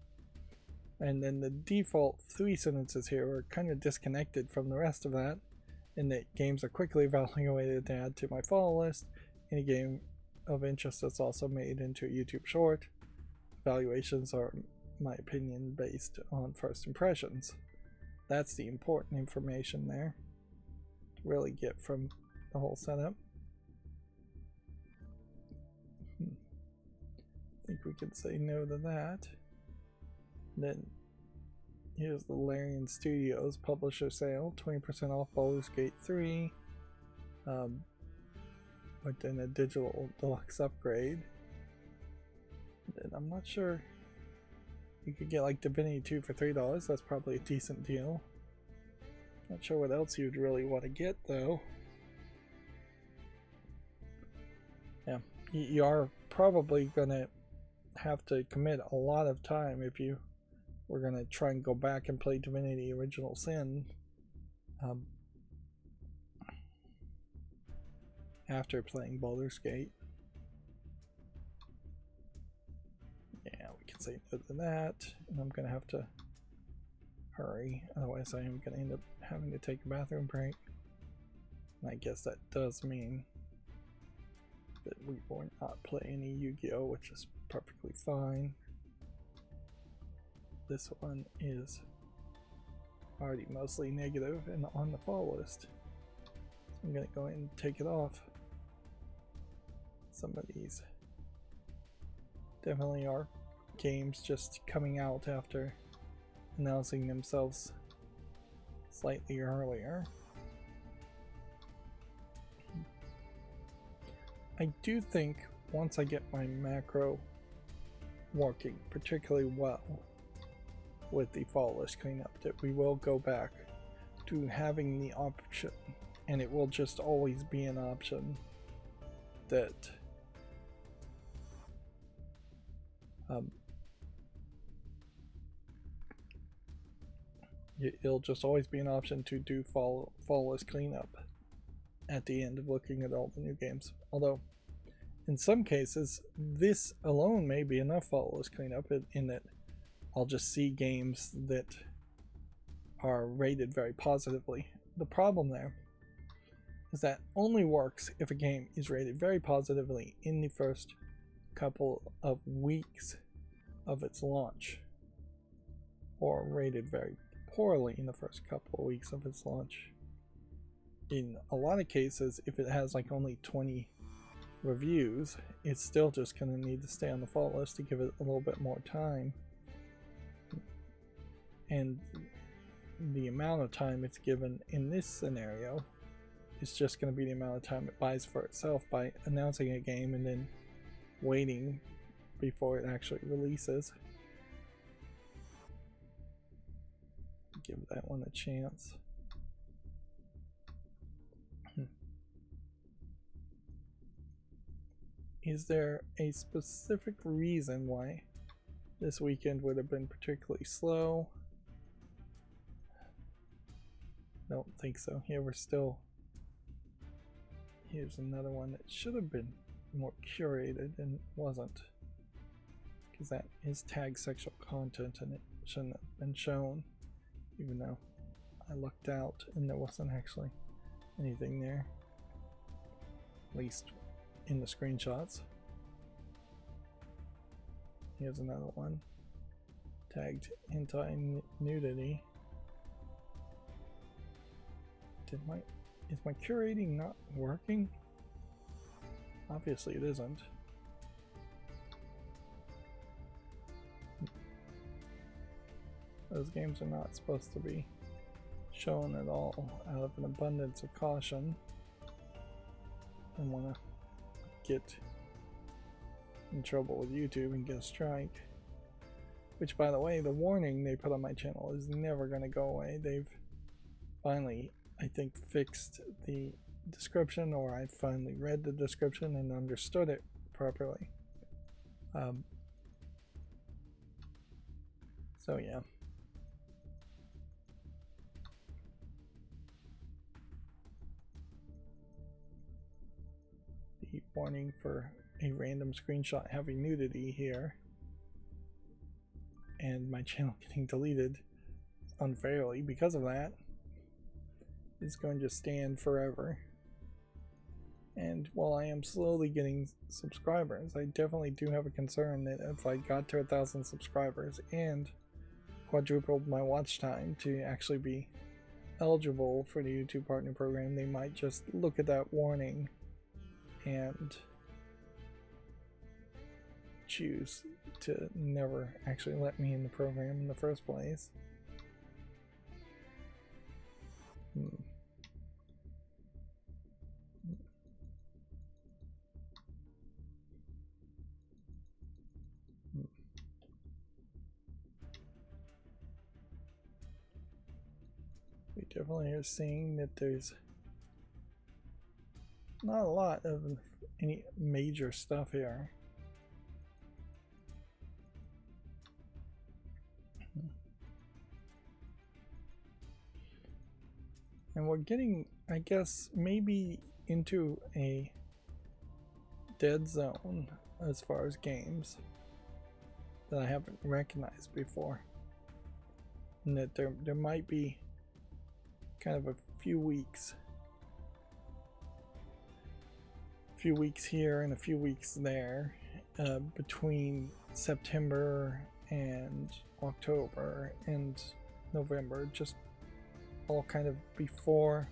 S1: And then the default 3 sentences here are kind of disconnected from the rest of that, in that games are quickly evaluated to add to my follow list. Any game of interest that's also made into a YouTube short. Evaluations are, in my opinion, based on first impressions. That's the important information there to really get from the whole setup. I think we can say no to that. Then here's the Larian Studios publisher sale, 20% off Baldur's Gate 3, but then a digital deluxe upgrade. And I'm not sure, you could get like Divinity 2 for $3. That's probably a decent deal. Not sure what else you'd really want to get though. Yeah, you are probably gonna have to commit a lot of time if you were gonna try and go back and play Divinity Original Sin after playing Baldur's Gate. Yeah, we can say no to that, and I'm gonna have to hurry, otherwise I am gonna end up having to take a bathroom break. And I guess that does mean that we will not play any Yu-Gi-Oh, which is perfectly fine. This one is already mostly negative and on the fall list, so I'm gonna go ahead and take it off. Some of these definitely are games just coming out after announcing themselves slightly earlier. I do think once I get my macro working particularly well with the fall list cleanup, that we will go back to having the option, and it will just always be an option, that it'll just always be an option to do fall list cleanup. at the end of looking at all the new games. Although, in some cases, this alone may be enough follow-list cleanup in that I'll just see games that are rated very positively. The problem there is that only works if a game is rated very positively in the first couple of weeks of its launch, or rated very poorly in the first couple of weeks of its launch. In a lot of cases, if it has like only 20 reviews, it's still just going to need to stay on the fault list to give it a little bit more time. And the amount of time it's given in this scenario is just going to be the amount of time it buys for itself by announcing a game and then waiting before it actually releases. Give that one a chance. Is there a specific reason why this weekend would have been particularly slow? Don't think so. Here we're still... Here's another one that should have been more curated and wasn't, because that is tagged sexual content and it shouldn't have been shown, even though I looked out and there wasn't actually anything there, at least in the screenshots. Here's another one tagged anti-nudity. Is my curating not working? Obviously it isn't. Those games are not supposed to be shown at all out of an abundance of caution. I want to get in trouble with YouTube and get a strike. Which, by the way, the warning they put on my channel is never going to go away. They've finally, I think, fixed the description, or I finally read the description and understood it properly. So yeah. The warning for a random screenshot having nudity here and my channel getting deleted unfairly because of that is going to stand forever. And while I am slowly getting subscribers, I definitely do have a concern that if I got to 1,000 subscribers and quadrupled my watch time to actually be eligible for the YouTube Partner Program, they might just look at that warning and choose to never actually let me in the program in the first place. We definitely are seeing that there's not a lot of any major stuff here. And we're getting, I guess, maybe into a dead zone as far as games that I haven't recognized before. And that there might be kind of a few weeks here and a few weeks there between September and October and November, just all kind of before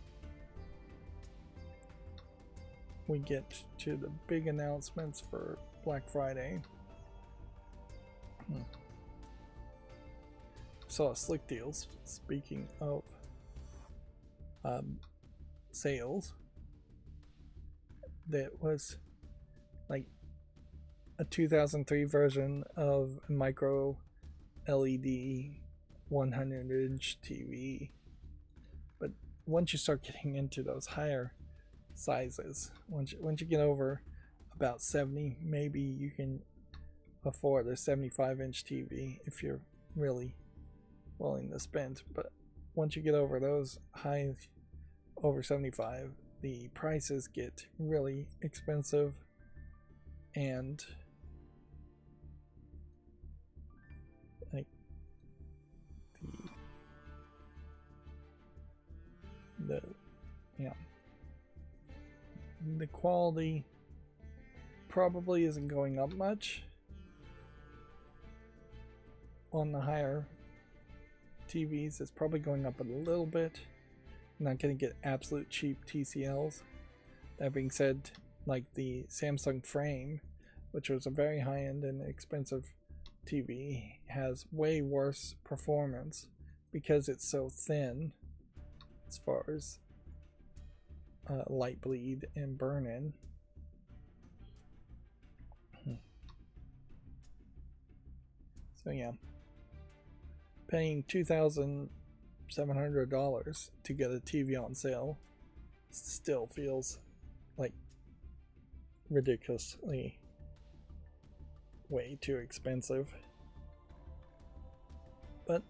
S1: we get to the big announcements for Black Friday. Saw Slick Deals, speaking of sales, that was like a 2003 version of a micro LED 100-inch TV. But once you start getting into those higher sizes, once you get over about 70, maybe you can afford a 75-inch TV if you're really willing to spend. But once you get over those high, over 75, the prices get really expensive, and like the yeah, the quality probably isn't going up much on the higher TVs. It's probably going up a little bit. You're not going to get absolute cheap TCLs. That being said, like the Samsung Frame, which was a very high-end and expensive TV, has way worse performance because it's so thin as far as light bleed and burn-in. So yeah, paying $2,700 to get a TV on sale still feels like ridiculously way too expensive. But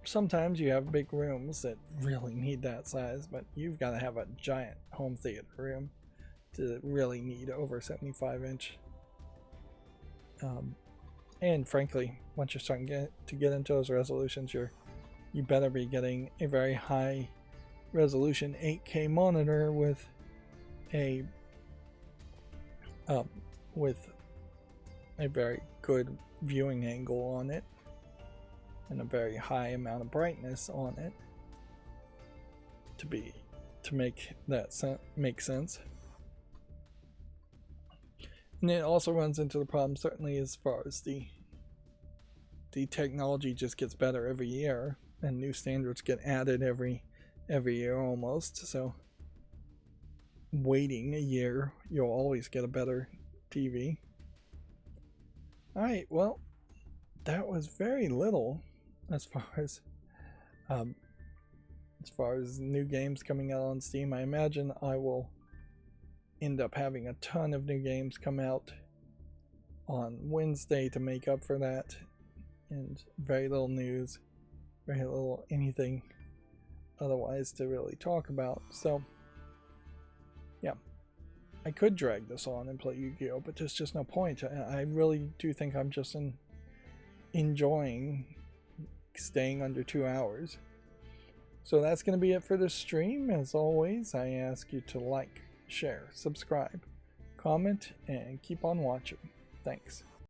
S1: sometimes you have big rooms that really need that size, but you've got to have a giant home theater room to really need over 75-inch. And frankly, once you're starting to get into those resolutions, you better be getting a very high resolution 8K monitor with a very good viewing angle on it and a very high amount of brightness on it to make that make sense. And it also runs into the problem, certainly as far as the technology just gets better every year, and new standards get added every year almost. So waiting a year, you'll always get a better TV. Alright, well, that was very little as far as new games coming out on Steam. I imagine I will end up having a ton of new games come out on Wednesday to make up for that, and very little news, very little anything otherwise to really talk about. So yeah, I could drag this on and play Yu-Gi-Oh, but there's just no point. I really do think I'm just enjoying staying under 2 hours. So that's going to be it for this stream. As always, I ask you to like, share, subscribe, comment, and keep on watching. Thanks.